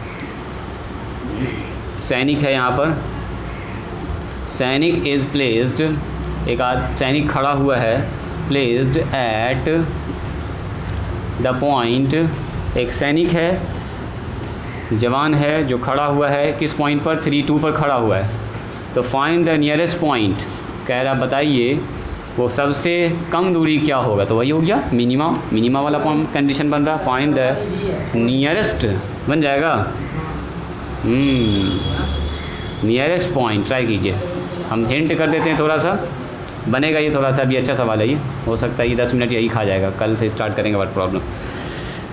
सैनिक है यहाँ पर, सैनिक इज़ प्लेस्ड, एक सैनिक खड़ा हुआ है, प्लेस्ड एट द पॉइंट, एक सैनिक है, जवान है जो खड़ा हुआ है किस पॉइंट पर, 3-2 पर खड़ा हुआ है। तो फाइंड द नियरेस्ट पॉइंट, कह रहा बताइए वो सबसे कम दूरी क्या होगा, तो वही हो गया मिनिमा, मिनिमा वाला कंडीशन बन रहा। फाइंड द नियरेस्ट बन जाएगा, नियरेस्ट पॉइंट ट्राई कीजिए। हम हिंट कर देते हैं, थोड़ा सा बनेगा ये, थोड़ा सा भी अच्छा सवाल है ये, हो सकता है ये 10 मिनट यही खा जाएगा। कल से स्टार्ट करेंगे वर्ड प्रॉब्लम।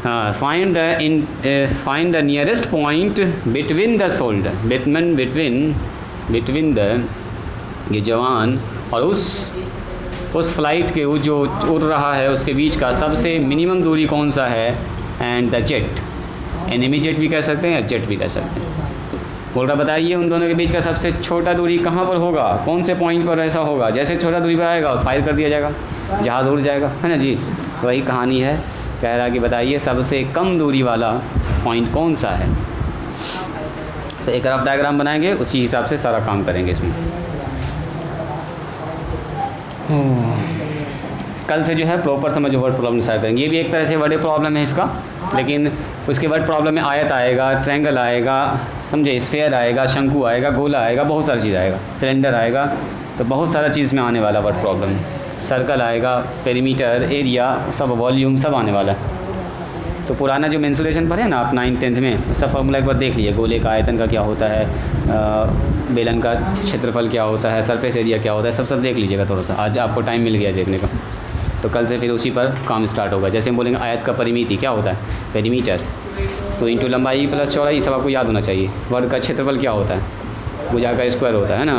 हाँ find the nearest point between the shoulder, between the ये जवान और उस फ्लाइट के वो जो उड़ रहा है उसके बीच का सबसे मिनिमम दूरी कौन सा है, and the jet, enemy jet भी कह सकते हैं या जेट भी कह सकते हैं। बोल रहा बताइए उन दोनों के बीच का सबसे छोटा दूरी कहाँ पर होगा, कौन से पॉइंट पर ऐसा होगा, जैसे छोटा दूरी पर आएगा फायर कर दिया जाएगा, जहाज़ उड़ जाएगा, है ना जी। वही कहानी है, कह रहा कि बताइए सबसे कम दूरी वाला पॉइंट कौन सा है। तो एक रफ डायग्राम बनाएंगे, उसी हिसाब से सारा काम करेंगे इसमें। कल से जो है प्रॉपर समझो वर्ड प्रॉब्लम स्टार्ट करेंगे। ये भी एक तरह से वर्ड प्रॉब्लम है इसका, लेकिन उसके वर्ड प्रॉब्लम में आयत आएगा, ट्रायंगल आएगा, समझे, स्फेयर आएगा, शंकु आएगा, गोला आएगा, बहुत सारी चीज़ आएगा, सिलेंडर आएगा, तो बहुत सारा चीज़ में आने वाला वर्ड प्रॉब्लम। सर्कल आएगा, पेरीमीटर, एरिया, सब वॉल्यूम सब आने वाला है। तो पुराना जो मेंसुरेशन पढ़े ना आप 9th-10th में, सब फार्मूला एक बार देख लीजिए। गोले का आयतन का क्या होता है, बेलन का क्षेत्रफल क्या होता है, सरफेस एरिया क्या होता है, सब देख लीजिएगा थोड़ा सा। आज आपको टाइम मिल गया देखने का, तो कल से फिर उसी पर काम स्टार्ट होगा। जैसे हम बोलेंगे आयत का परिमिति क्या होता है, पेरीमीटर, तो इंटू लंबाई प्लस चौड़ाई, सब आपको याद होना चाहिए। वर्ग का क्षेत्रफल क्या होता है, भुजा का स्क्वायर होता है ना।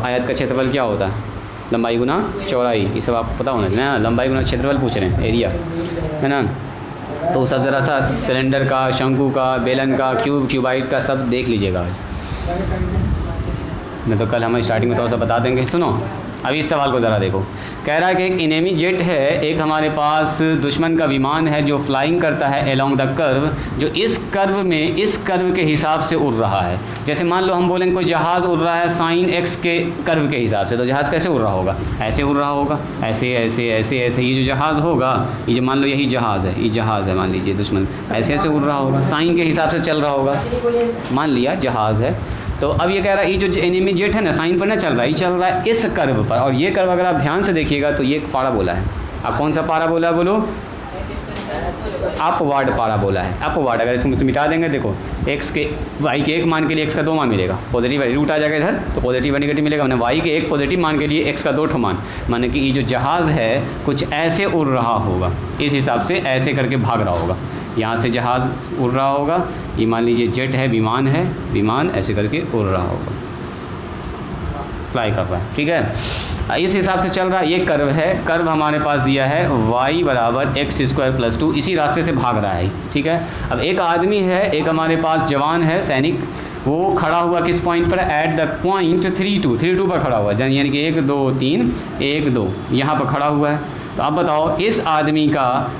आयत का क्षेत्रफल क्या होता है, लंबाई गुना चौड़ाई, ये सब आपको पता होना चाहिए ना। लंबाई गुना क्षेत्रफल पूछ रहे हैं, एरिया, है ना। तो सब ज़रा सा सिलेंडर का, शंकु का, बेलन का, क्यूबाइड का सब देख लीजिएगा आज। नहीं तो कल हम स्टार्टिंग में थोड़ा सा बता देंगे। सुनो अभी इस सवाल को ज़रा देखो। कह रहा है कि एक इनेमी जेट है, एक हमारे पास दुश्मन का विमान है जो फ्लाइंग करता है एलोंग द कर्व, जो इस कर्व के हिसाब से उड़ रहा है। जैसे मान लो हम बोलेंगे कोई जहाज़ उड़ रहा है साइन एक्स के कर्व के हिसाब से, तो जहाज़ कैसे उड़ रहा होगा? ऐसे उड़ रहा होगा, ऐसे ऐसे ऐसे ऐसे। ये जो जहाज़ होगा, ये जो मान लो यही जहाज़ है, ये जहाज़ है मान लीजिए दुश्मन, ऐसे ऐसे उड़ रहा होगा, साइन के हिसाब से चल रहा होगा, मान लिया जहाज़ है। तो अब ये कह रहा है ये जो एनिमी जेट है ना साइन पर ना चल रहा है, ये चल रहा है इस कर्व पर, और ये कर्व अगर आप ध्यान से देखिएगा तो ये एक पाराबोला है। अब कौन सा पाराबोला बोलो? अपवर्ड पाराबोला है, अपवर्ड। अगर इसको मिटा देंगे देखो, एक्स के वाई के एक मान के लिए एक्स का 2 मान मिलेगा, पॉजिटिव रूट आ जाएगा इधर तो पॉजिटिव और नेगेटिव मिलेगा। मैंने वाई के एक पॉजिटिव मान के लिए एक्स का 2 मान, माने कि ये जो जहाज़ है कुछ ऐसे उड़ रहा होगा, इस हिसाब से ऐसे करके भाग रहा होगा। यहाँ से जहाज़ उड़ रहा होगा, ये मान लीजिए जेट है, विमान ऐसे करके उड़ रहा होगा, फ्लाई कर रहा है, ठीक है। इस हिसाब से चल रहा है। ये कर्व है, कर्व हमारे पास दिया है y बराबर x² + 2, इसी रास्ते से भाग रहा है, ठीक है। अब एक आदमी है, एक हमारे पास जवान है सैनिक, वो खड़ा हुआ किस पॉइंट पर? एट द पॉइंट 32 पर खड़ा हुआ है, यानी कि 1 2 3 1 2 यहाँ पर खड़ा हुआ है। तो अब बताओ इस आदमी का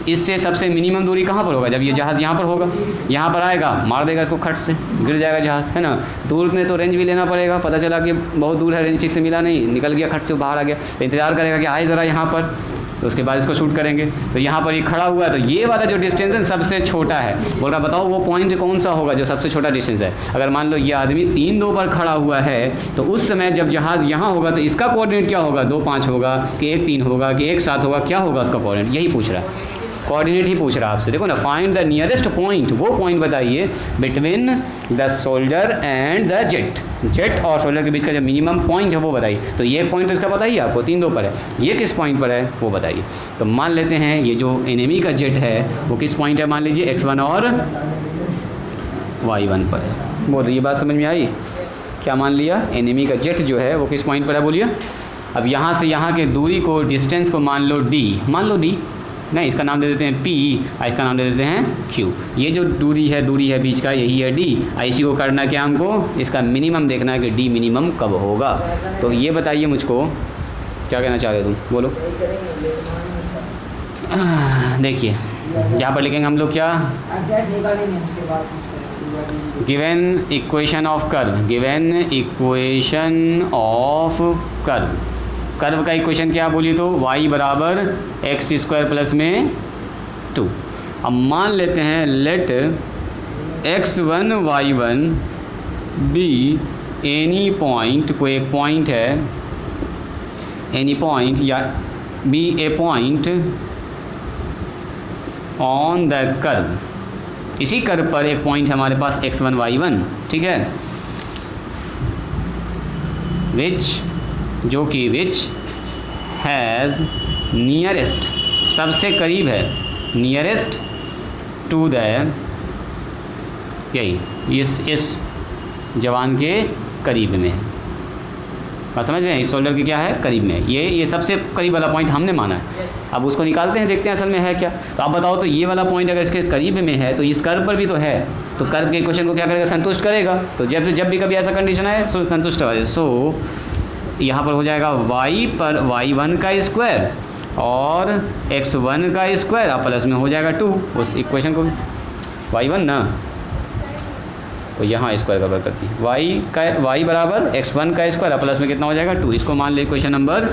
इससे सबसे मिनिमम दूरी कहाँ पर होगा? जब ये जहाज़ यहाँ पर होगा, यहाँ पर आएगा, मार देगा इसको, खट से गिर जाएगा जहाज़, है ना। दूर में तो रेंज भी लेना पड़ेगा, पता चला कि बहुत दूर है, रेंज ठीक से मिला नहीं, निकल गया, खट से बाहर आ गया, तो इंतज़ार करेगा कि आए ज़रा यहाँ पर, तो उसके बाद इसको शूट करेंगे। तो यहाँ पर ये खड़ा हुआ है, तो ये वाला जो डिस्टेंस है सबसे छोटा है। बोल रहा बताओ वो पॉइंट कौन सा होगा जो सबसे छोटा डिस्टेंस है? अगर मान लो ये आदमी 3 2 पर खड़ा हुआ है, तो उस समय जब जहाज़ यहाँ होगा तो इसका कोऑर्डिनेट क्या होगा? 2 5 होगा कि 1 3 होगा कि 1 7 होगा, क्या होगा उसका कोऑर्डिनेट? यही पूछ रहा है, कोऑर्डिनेट ही पूछ रहा है आपसे। देखो ना, फाइंड द नियरेस्ट पॉइंट, वो पॉइंट बताइए between the soldier and the jet, jet और सोल्जर के बीच का जो मिनिमम पॉइंट है वो बताइए। तो ये पॉइंट इसका बताइए आपको, 3 2 पर है, ये किस पॉइंट पर है वो बताइए। तो मान लेते हैं ये जो एनिमी का जेट है वो किस पॉइंट है? मान लीजिए x1 और y1 पर है। बोल ये बात समझ में आई? क्या मान लिया? एनिमी का जेट जो है वो किस पॉइंट पर है बोलिए। अब यहाँ से यहाँ के दूरी को, डिस्टेंस को मान लो d, मान लो d नहीं, इसका नाम दे देते हैं P और इसका नाम दे देते हैं Q। ये जो दूरी है बीच का, यही है D। इसी को करना क्या हमको? इसका मिनिमम देखना है कि D मिनिमम कब होगा। तो ये बताइए मुझको, क्या कहना चाह रहे हो तुम, बोलो। देखिए यहाँ पर लिखेंगे हम लोग क्या? Given equation of curve, given equation of curve. Curve का इक्वेशन क्या बोलिए तो y बराबर x² प्लस में 2। अब मान लेते हैं late x1 y1 be any point, कोई एक पॉइंट है, एनी पॉइंट या be a point on the curve. इसी कर्व पर एक पॉइंट है हमारे पास x1 y1, ठीक है, जो कि विच हैज़ नियरेस्ट, सबसे करीब है, नियरेस्ट टू द, यही इस जवान के करीब में है। बात समझ रहे हैं? इस शोल्डर के क्या है? करीब में है। ये सबसे करीब वाला पॉइंट हमने माना है। अब उसको निकालते हैं, देखते हैं असल में है क्या। तो आप बताओ, तो ये वाला पॉइंट अगर इसके करीब में है तो इस कर्व पर भी तो है, तो कर्व के इक्वेशन को क्या करेगा? संतुष्ट करेगा। तो जब भी कभी ऐसा कंडीशन आए सो संतुष्ट हो जाए। सो यहाँ पर हो जाएगा y पर y1 का स्क्वायर और x1 का स्क्वायर, अब प्लस में हो जाएगा 2, उस इक्वेशन को y1 ना, तो यहाँ स्क्वायर का करती है, y बराबर x1 का स्क्वायर, अब प्लस में कितना हो जाएगा? 2। इसको मान ले इक्वेशन नंबर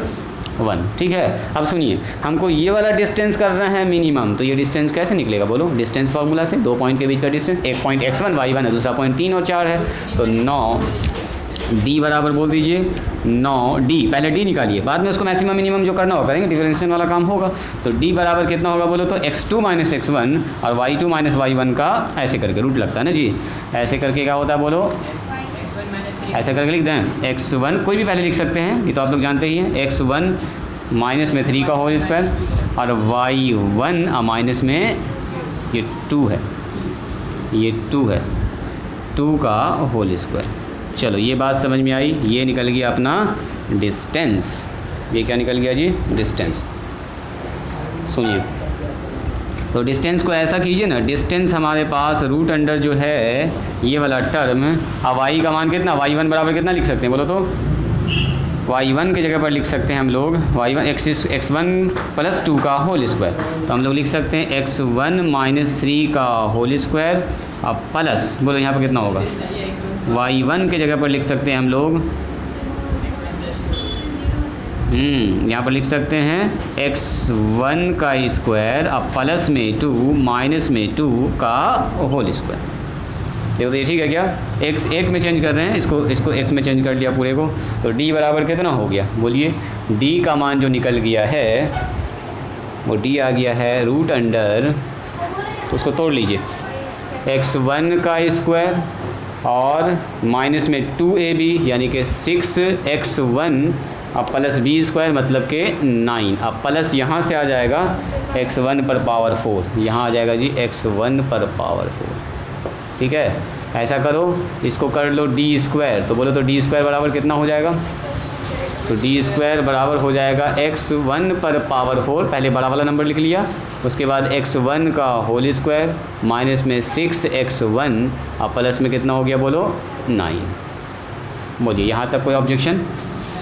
1, ठीक है। अब सुनिए, हमको ये वाला डिस्टेंस करना है मिनिमम, तो ये डिस्टेंस कैसे निकलेगा बोलो? डिस्टेंस फार्मूला से, 2 पॉइंट के बीच का डिस्टेंस, एक पॉइंट x1 y1 है, दूसरा पॉइंट 3 और 4 है, तो 9 D बराबर बोल दीजिए 9D, पहले D निकालिए, बाद में उसको मैक्सिमम मिनिमम जो करना होगा करेंगे, डिफरेंशिएशन वाला काम होगा। तो D बराबर कितना होगा बोलो तो x2 - x1 और y2 - y1 का ऐसे करके रूट लगता है ना जी, ऐसे करके क्या होता है बोलो, ऐसे करके लिख दें x1, कोई भी पहले लिख सकते हैं, ये तो आप लोग जानते ही हैं, x1 माइनस में 3 का होल स्क्वायर और y1 माइनस में ये 2 है, ये 2 है, 2 का होल स्क्वायर। चलो ये बात समझ में आई। ये निकल गया अपना डिस्टेंस। ये क्या निकल गया जी? डिस्टेंस। सुनिए, तो डिस्टेंस को ऐसा कीजिए ना, डिस्टेंस हमारे पास रूट अंडर जो है ये वाला टर्म, अब y का मान कितना, y1 बराबर कितना लिख सकते हैं बोलो तो, y1 की जगह पर लिख सकते हैं हम लोग y1 x1 प्लस 2 का होल स्क्वायर। तो हम लोग लिख सकते हैं x1 माइनस 3 का होल स्क्वायर, अब प्लस बोलो यहाँ पर कितना होगा, y1 की जगह पर लिख सकते हैं हम लोग यहाँ पर लिख सकते हैं x1 का स्क्वायर, अब प्लस में 2 माइनस में 2 का होल स्क्वायर। देखो तो ये ठीक है क्या, x एक में चेंज कर रहे हैं, इसको x में चेंज कर लिया पूरे को, तो d बराबर कितना हो गया बोलिए, d का मान जो निकल गया है वो d आ गया है रूट अंडर, उसको तोड़ लीजिए, x1 का स्क्वायर और माइनस में 2ab यानी कि 6x1 अब प्लस b स्क्वायर मतलब के 9, अब प्लस यहाँ से आ जाएगा x1 पर पावर 4, यहाँ आ जाएगा जी x1 पर पावर 4। ठीक है, ऐसा करो, इसको कर लो d स्क्वायर, तो बोलो तो d स्क्वायर बराबर कितना हो जाएगा, तो d स्क्वायर बराबर हो जाएगा x1 पर पावर 4, पहले बड़ा वाला नंबर लिख लिया, उसके बाद x1 का होल स्क्वायर माइनस में 6x1 अब प्लस में कितना हो गया बोलो 9। बोलिए यहाँ तक कोई ऑब्जेक्शन।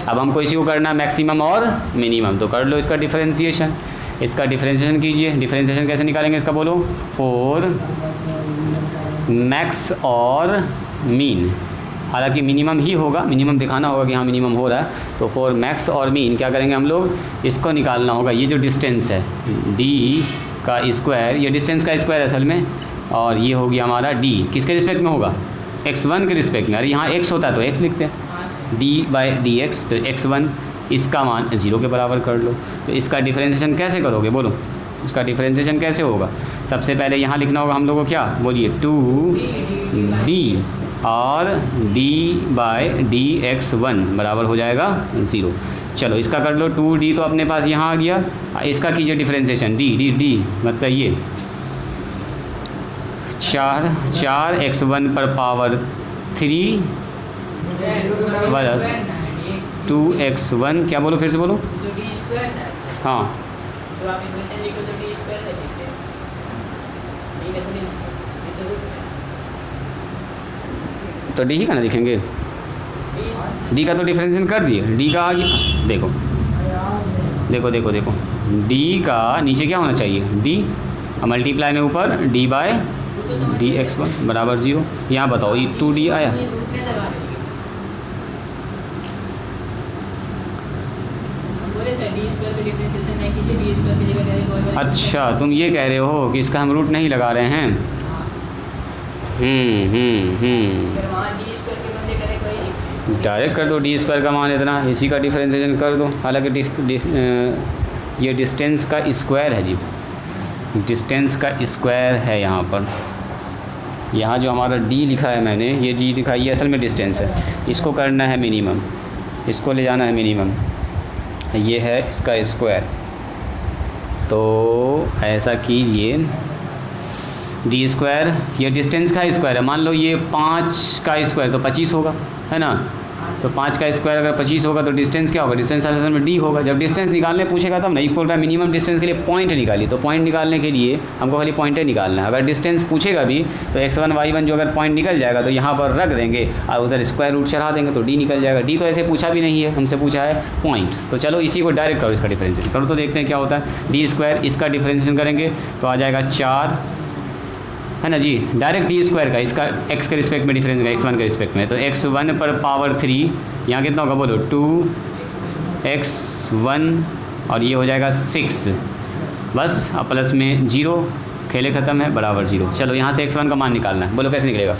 अब हमको इसी को करना है मैक्सिमम और मिनिमम, तो कर लो इसका डिफरेंशिएशन, इसका डिफरेंशिएशन कीजिए। डिफरेंशिएशन कैसे निकालेंगे इसका बोलो, 4 मैक्स और मीन, हालांकि मिनिमम ही होगा, मिनिमम दिखाना होगा कि हाँ मिनिमम हो रहा है, तो 4 मैक्स और मीन क्या करेंगे हम लोग, इसको निकालना होगा, ये जो डिस्टेंस है d का स्क्वायर, ये डिस्टेंस का स्क्वायर असल में, और ये हो गया हमारा d किसके रिस्पेक्ट में होगा, x1 के रिस्पेक्ट में, अरे यहाँ x होता है तो x लिखते हैं, d बाई डी एक्स, तो x1 इसका मान 0 के बराबर कर लो। तो इसका डिफरेंशिएशन कैसे करोगे बोलो, इसका डिफरेंशिएशन कैसे होगा, सबसे पहले यहाँ लिखना होगा हम लोग को क्या बोलिए 2d और d बाई डी x1 बराबर हो जाएगा 0। चलो इसका कर लो, 2d तो अपने पास यहाँ आ गया, इसका कीजिए डिफरेंशिएशन d मतलब ये 4x1 पर पावर 3 प्लस 2x1 क्या बोलो फिर से बोलो, हाँ तो डी ही का ना लिखेंगे, डी का तो डिफरेंशिएशन कर दिए, डी का आ गया, देखो देखो देखो देखो डी का नीचे क्या होना चाहिए डी, मल्टीप्लाई में ऊपर डी बाय डी x1 बराबर 0। यहाँ बताओ ये 2d आया, अच्छा तुम ये कह रहे हो कि इसका हम रूट नहीं लगा रहे हैं, डायरेक्ट कर दो, डी स्क्वायर का मान इतना, इसी का डिफरेंशिएशन कर दो, हालांकि ये डिस्टेंस का स्क्वायर है जी, डिस्टेंस का स्क्वायर है यहाँ पर, यहाँ जो हमारा d लिखा है मैंने, ये d लिखा है, ये असल में डिस्टेंस है, इसको करना है मिनिमम, इसको ले जाना है मिनिमम, ये है इसका स्क्वायर, तो ऐसा कीजिए डी स्क्वायर, ये डिस्टेंस का स्क्वायर है, मान लो ये 5 का स्क्वायर तो 25 होगा, है ना, तो 5 का स्क्वायर अगर 25 होगा तो डिस्टेंस क्या होगा, डिस्टेंस असल में डी होगा। जब डिस्टेंस निकालने पूछेगा तब नहीं, इक्वल मिनिमम डिस्टेंस के लिए पॉइंट निकाली, तो पॉइंट निकालने के लिए हमको खाली पॉइंट निकालना है, अगर डिस्टेंस पूछेगा भी तो x1 y1 जो अगर पॉइंट निकल जाएगा तो यहाँ पर रख देंगे और उधर स्क्वायर रूट चढ़ा देंगे तो डी निकल जाएगा। डी तो ऐसे पूछा भी नहीं है, हमसे पूछा है पॉइंट, तो चलो इसी को डायरेक्ट करो, इसका डिफरेंशिएशन करो तो देखते हैं क्या होता है। डी स्क्वायर इसका डिफरेंशिएशन करेंगे तो आ जाएगा 4, है ना जी, डायरेक्ट डी स्क्वायर का, इसका x के रिस्पेक्ट में डिफरेंस है x1 के रिस्पेक्ट में, तो x1 पर पावर 3, यहाँ कितना होगा बोलो 2x1 और ये हो जाएगा 6, बस अब प्लस में 0, खेले ख़त्म है बराबर 0। चलो यहाँ से x1 का मान निकालना है, बोलो कैसे निकलेगा,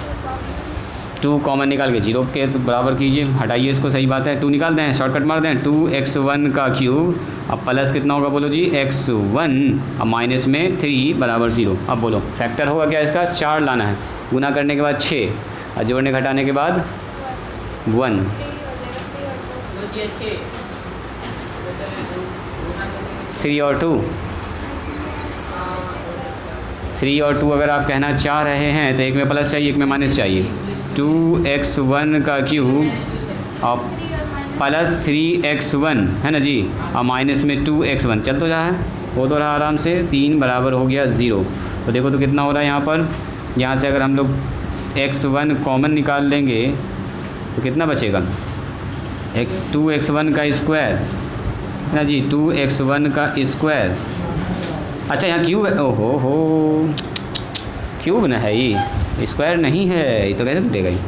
2 कॉमन निकाल के 0 के बराबर कीजिए, हटाइए इसको, सही बात है 2 निकाल दें, शॉर्टकट मार दें, 2x1 का क्यूब, अब प्लस कितना होगा बोलो जी x1, अब माइनस में 3 बराबर 0। अब बोलो फैक्टर होगा क्या इसका, 4 लाना है, गुना करने के बाद 6 और जोड़ने घटाने के बाद 1, 3 और 2, 3 और 2 अगर आप कहना चाह रहे हैं तो एक में प्लस चाहिए एक में माइनस चाहिए, 2x1 का क्यूब और प्लस 3x1, है ना जी, और माइनस में 2x1, चल तो रहा है, हो तो रहा आराम से, 3 बराबर हो गया 0। तो देखो तो कितना हो रहा है यहाँ पर, यहाँ से अगर हम लोग 2x1 कॉमन निकाल लेंगे तो कितना बचेगा, 2x1 का स्क्वायर है ना जी, 2x1 का स्क्वायर। अच्छा यहाँ क्यूब है, ओहो हो क्यूब ना है, ये स्क्वायर नहीं है, ये तो कैसे टूटेगा ये,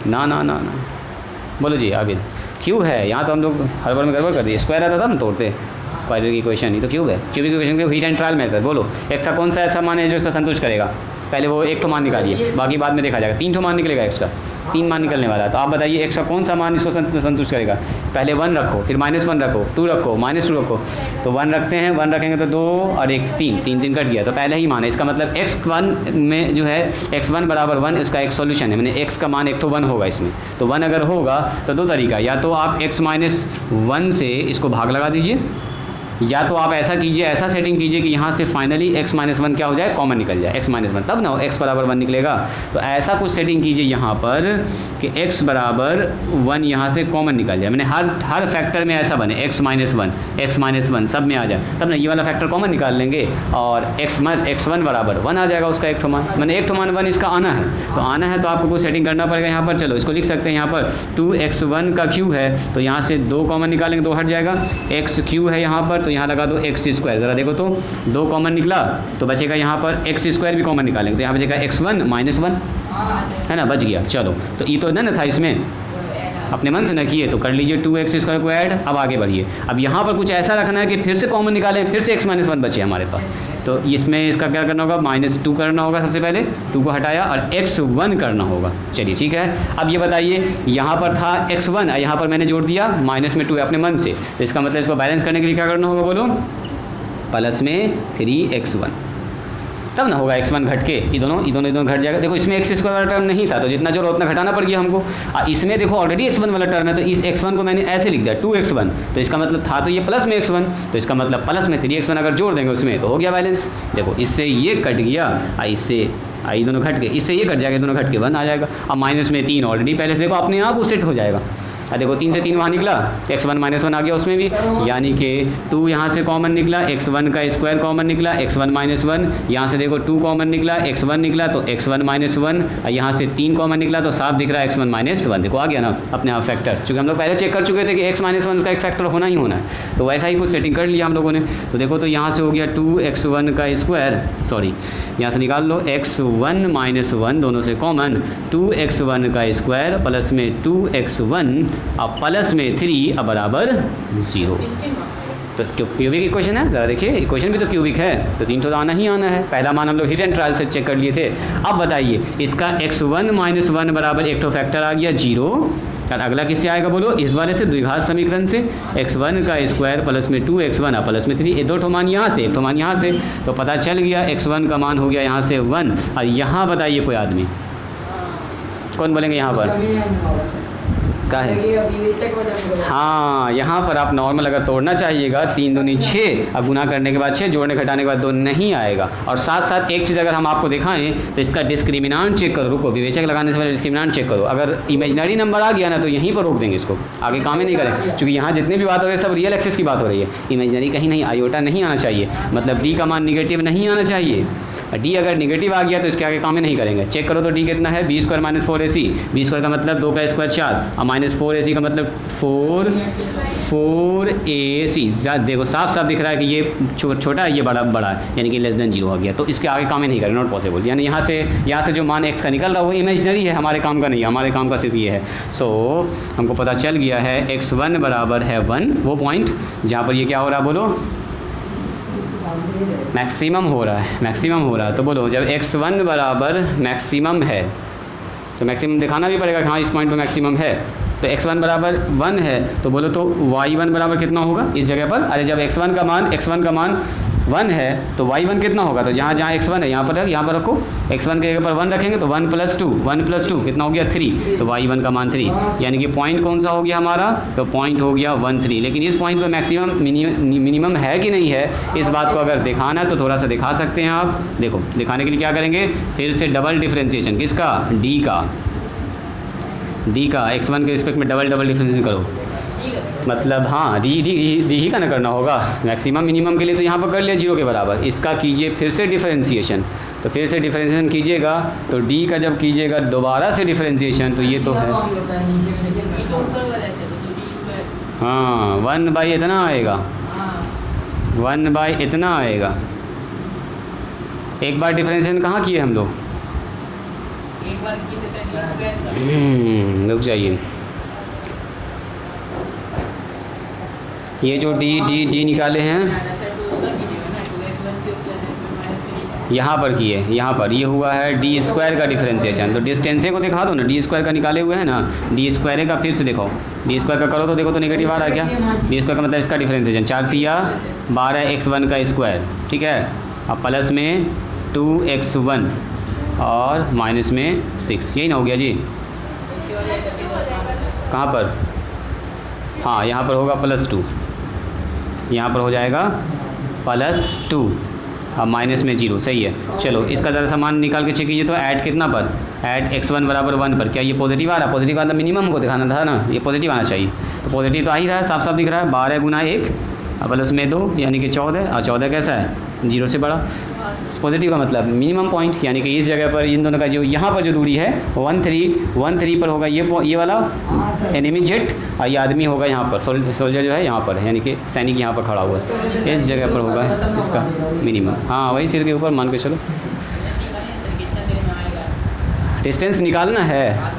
ना ना ना ना बोलो जी आगे, क्यूब है। यहाँ तो हम लोग हर बार में गड़बड़ कर दिए, स्क्वायर आता था ना तोड़ते क्वाड्रेटिक इक्वेशन, ही तो क्यूब है। क्यूबिक इक्वेशन के हीट एंड ट्रायल मेथड। बोलो एक्स का कौन सा ऐसा मान है जो इसका संतुष्ट करेगा, पहले वो एक ठो मान निकालिए, बाकी बाद में देखा जाएगा। 3 ठो मान निकलेगा एक्स का, 3 मान निकलने वाला है। तो आप बताइए एक्स का कौन सा मान इसको संतुष्ट करेगा। पहले 1 रखो, फिर -1 रखो, 2 रखो, -2 रखो। तो 1 रखते हैं, 1 रखेंगे तो 2 और 1 3, 3 कट गया, तो पहले ही मान है। इसका मतलब x1 में जो है x1 बराबर 1 इसका एक सॉल्यूशन है, मैंने x का मान एक ठो 1 होगा इसमें। तो 1 अगर होगा तो 2 तरीका, या तो आप x-1 से इसको भाग लगा दीजिए, या तो आप ऐसा कीजिए, ऐसा सेटिंग कीजिए कि यहाँ से फाइनली x-1 क्या हो जाए, कॉमन निकल जाए, x-1 तब ना x बराबर 1 निकलेगा। तो ऐसा कुछ सेटिंग कीजिए यहाँ पर कि x बराबर 1 यहाँ से कॉमन निकल जाए, मैंने हर फैक्टर में ऐसा बने x-1 सब में आ जाए, तब ना ये वाला फैक्टर कॉमन निकाल लेंगे और x1 बराबर 1 आ जाएगा उसका एक ठो मान, मैंने एक ठो मान 1 इसका आना है। तो आना है तो आपको कुछ सेटिंग करना पड़ेगा यहाँ पर। चलो इसको लिख सकते हैं, यहाँ पर 2x1 का क्यूब है तो यहाँ से 2 कॉमन निकालेंगे, 2 हट जाएगा, x क्यूब है यहाँ पर तो यहाँ लगा दो x स्क्वायर। ज़रा देखो तो 2 कॉमन निकला तो बचेगा यहाँ पर x स्क्वायर भी कॉमन निकालेंगे तो यहाँ बचेगा x1 -1 है ना, बच गया। चलो तो ये तो ना था, इसमें अपने मन से न किए तो कर लीजिए 2x स्क्वायर को ऐड। अब आगे बढ़िए, अब यहाँ पर कुछ ऐसा रखना है कि फिर से कॉमन निकालें, फिर से x-1 बचे हमारे पास। तो इसमें इसका क्या करना होगा, -2 करना होगा, सबसे पहले 2 को हटाया और x1 करना होगा। चलिए ठीक है। अब ये बताइए यहाँ पर था x1, यहाँ पर मैंने जोड़ दिया -2 अपने मन से, तो इसका मतलब इसको बैलेंस करने के लिए क्या करना होगा, बोलो प्लस में 3x1, तब ना होगा x1 घट के ये दोनों घट जाएगा। देखो इसमें x स्क्वायर वाला टर्म नहीं था तो जितना जोड़ उतना घटाना पड़ गया हमको। इसमें देखो ऑलरेडी x1 वाला टर्म है तो इस x1 को मैंने ऐसे लिख दिया 2x1, तो इसका मतलब था तो ये प्लस में x1, तो इसका मतलब प्लस में 3x1 अगर जोड़ देंगे उसमें तो हो गया बैलेंस। देखो इससे ये कट गया, इससे ये दोनों घट के, इससे ये कट जाएगा, दोनों घट के 1 आ जाएगा। अब -3 ऑलरेडी पहले से देखो अपने आप वो सेट हो जाएगा। देखो 3 से 3 वहाँ निकला, x1 -1 आ गया उसमें भी, यानी कि 2 यहाँ से कॉमन निकला, x1 का स्क्वायर कॉमन निकला, x1 -1, यहाँ से देखो 2 कॉमन निकला, x1 निकला तो x1 -1, यहाँ से 3 कॉमन निकला तो साफ दिख रहा है x1 -1। देखो आ गया ना अपने आप फैक्टर, क्योंकि हम लोग पहले चेक कर चुके थे कि x-1 का एक फैक्टर होना ही होना है, तो वैसा ही कुछ सेटिंग कर लिया हम लोगों ने। तो देखो तो यहाँ से हो गया 2x1 का स्क्वायर, सॉरी यहाँ से निकाल लो x1 -1 दोनों से कॉमन, 2x1 का स्क्वायर प्लस में 2x1 अब प्लस में 3 अब बराबर 0। तो क्यूबिक इक्वेशन है, ज़रा देखिए इक्वेशन भी तो क्यूबिक है, तो 3 तो आना ही आना है। पहला मान हम लोग हीट एंड ट्रायल से चेक कर लिए थे। अब बताइए इसका x1 -1 बराबर एक तो फैक्टर आ गया 0, और अगला किससे आएगा बोलो, इस वाले से द्विघात समीकरण से, x1 का स्क्वायर प्लस में 2x1 प्लस में 3, ये 2 ठो मान यहाँ से, एक ठो मान यहाँ से, तो पता चल गया x1 का मान हो गया यहाँ से 1। और यहाँ बताइए कोई आदमी कौन बोलेंगे यहाँ पर का है, हाँ यहाँ पर आप नॉर्मल अगर तोड़ना चाहिएगा 3 दूनी 6, अब गुना करने के बाद 6, जोड़ने घटाने के बाद 2 नहीं आएगा। और साथ साथ एक चीज़ अगर हम आपको दिखाएं तो इसका डिस्क्रिमिनांट चेक करो, रुको विवेचक लगाने से पहले डिस्क्रिमिनांट चेक करो। अगर इमेजिनरी नंबर आ गया ना तो यहीं पर रोक देंगे इसको, आगे काम ही नहीं करें, क्योंकि यहाँ जितने भी बात हो रही है सब रियल एक्सेस की बात हो रही है, इमेजिनरी कहीं नहीं, आयोटा नहीं आना चाहिए, मतलब डी का मान निगेटिव नहीं आना चाहिए। डी अगर निगेटिव आ गया तो इसके आगे काम ही नहीं करेंगे। चेक करो तो डी कितना है, b² - 4ac, b² का मतलब 2 का स्क्वायर 4, और -4ac का मतलब 4ac। देखो साफ साफ दिख रहा है कि ये छोटा है, ये बड़ा है, यानी कि <0 आ गया, तो इसके आगे काम ही नहीं करें, नॉट पॉसिबल। यानी यहाँ से जो मान x का निकल रहा है वो इमेजिनरी है, हमारे काम का नहीं है, हमारे काम का सिर्फ ये है। सो हमको पता चल गया है x1 बराबर है 1, वो पॉइंट जहाँ पर ये क्या हो रहा है बोलो, मैक्सिमम हो रहा है। तो बोलो जब x1 बराबर मैक्सिमम है तो मैक्सिमम दिखाना भी पड़ेगा कि हाँ इस पॉइंट पे मैक्सिमम है। तो x1 बराबर 1 है तो बोलो तो y1 बराबर कितना होगा इस जगह पर, अरे जब x1 का मान 1 है तो y1 कितना होगा, तो जहाँ x1 है यहाँ पर रखो, x1 के जगह पर 1 रखेंगे तो 1 + 2 कितना हो गया 3, तो y1 का मान 3, यानी कि पॉइंट कौन सा हो गया हमारा, तो पॉइंट हो गया 1 3। लेकिन इस पॉइंट पर मैक्सिमम मिनिमम है कि नहीं है, इस बात को अगर दिखाना है तो थोड़ा सा दिखा सकते हैं आप। देखो दिखाने के लिए क्या करेंगे, फिर से डबल डिफ्रेंशिएशन किसका, डी का x1 के रिस्पेक्ट में डबल डिफ्रेंशिएशन करो, मतलब हाँ डी ही का ना करना होगा। मैक्सिमम मिनिमम के लिए तो यहाँ पर कर लिया 0 के बराबर, इसका कीजिए फिर से डिफरेंशिएशन, तो फिर से डिफरेंशिएशन कीजिएगा तो डी का जब कीजिएगा दोबारा से डिफरेंशिएशन तो ये तो है, हाँ 1/, इतना आएगा, 1/, इतना आएगा। एक बार डिफरेंशिएशन कहाँ किए हम लोग, रुक जाइए, ये जो डी निकाले हैं यहाँ पर किए, यहाँ पर ये हुआ है d² का डिफरेंशिएशन। तो डिस्टेंसे को दिखा दो ना, d² का निकाले हुए हैं ना, d² का फिर से देखो, d² का करो तो देखो तो नेगेटिव आ रहा है क्या, d² का मतलब इसका डिफरेंशिएशन 4 तिया 12 x1 का स्क्वायर, ठीक है। अब प्लस में 2x1 और माइनस में 6, यही ना हो गया जी। कहाँ पर, हाँ यहाँ पर होगा +2, यहाँ पर हो जाएगा +2 अब माइनस में 0, सही है। चलो इसका ज़रा सामान निकाल के चेक कीजिए तो ऐड कितना पर, ऐड x1 = 1 पर, क्या ये पॉजिटिव आ रहा है, पॉजिटिव आना मिनिमम को दिखाना था ना, ये पॉजिटिव आना चाहिए, तो पॉजिटिव तो आ ही रहा है, साफ साफ दिख रहा है, 12 × 1 प्लस में 2 यानी कि 14, और 14 कैसा है 0 से बड़ा, पॉजिटिव का मतलब मिनिमम पॉइंट, यानी कि इस जगह पर इन दोनों का जो यहाँ पर जो दूरी है 13 पर होगा ये वाला एनिमी जेट, और ये आदमी होगा यहाँ पर, सोल्जर जो है यहाँ पर, यानी कि सैनिक यहाँ पर खड़ा हुआ है, इस जगह पर होगा इसका मिनिमम, हाँ वही सिर के ऊपर मान के चलो। डिस्टेंस निकालना है,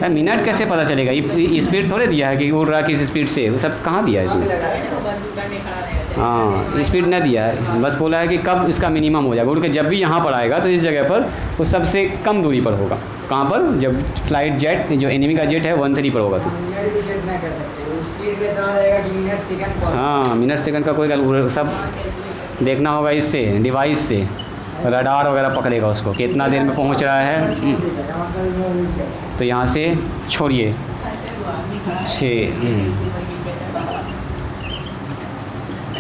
मिनट कैसे पता चलेगा, ये स्पीड थोड़े दिया है कि उड़ रहा किस स्पीड से, वो सब कहाँ दिया है इसमें, हाँ स्पीड नहीं दिया है, बस बोला है कि कब इसका मिनिमम हो जाएगा, उड़ के जब भी यहाँ पर आएगा तो इस जगह पर वो सबसे कम दूरी पर होगा, कहाँ पर, जब फ्लाइट जेट जो एनिमी का जेट है 13 पर होगा तो, हाँ मिनट सेकंड का कोई सब देखना होगा इससे, डिवाइस से, रडार वगैरह पकड़ेगा उसको कितना देर में पहुंच रहा है। तो यहाँ से छोड़िए 6,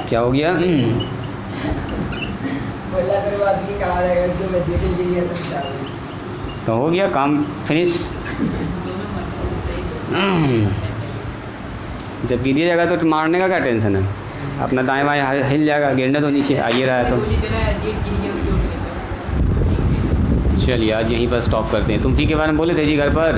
क्या हो गया, तो हो गया काम फिनिश। जब गिर जाएगा तो मारने का क्या टेंशन है, अपना दाएं बाएं हिल जाएगा, गिरने तो नीचे आ ही रहा है। तो चलिए आज यहीं पर स्टॉप करते हैं। तुम फी के बारे में बोले थे जी घर पर,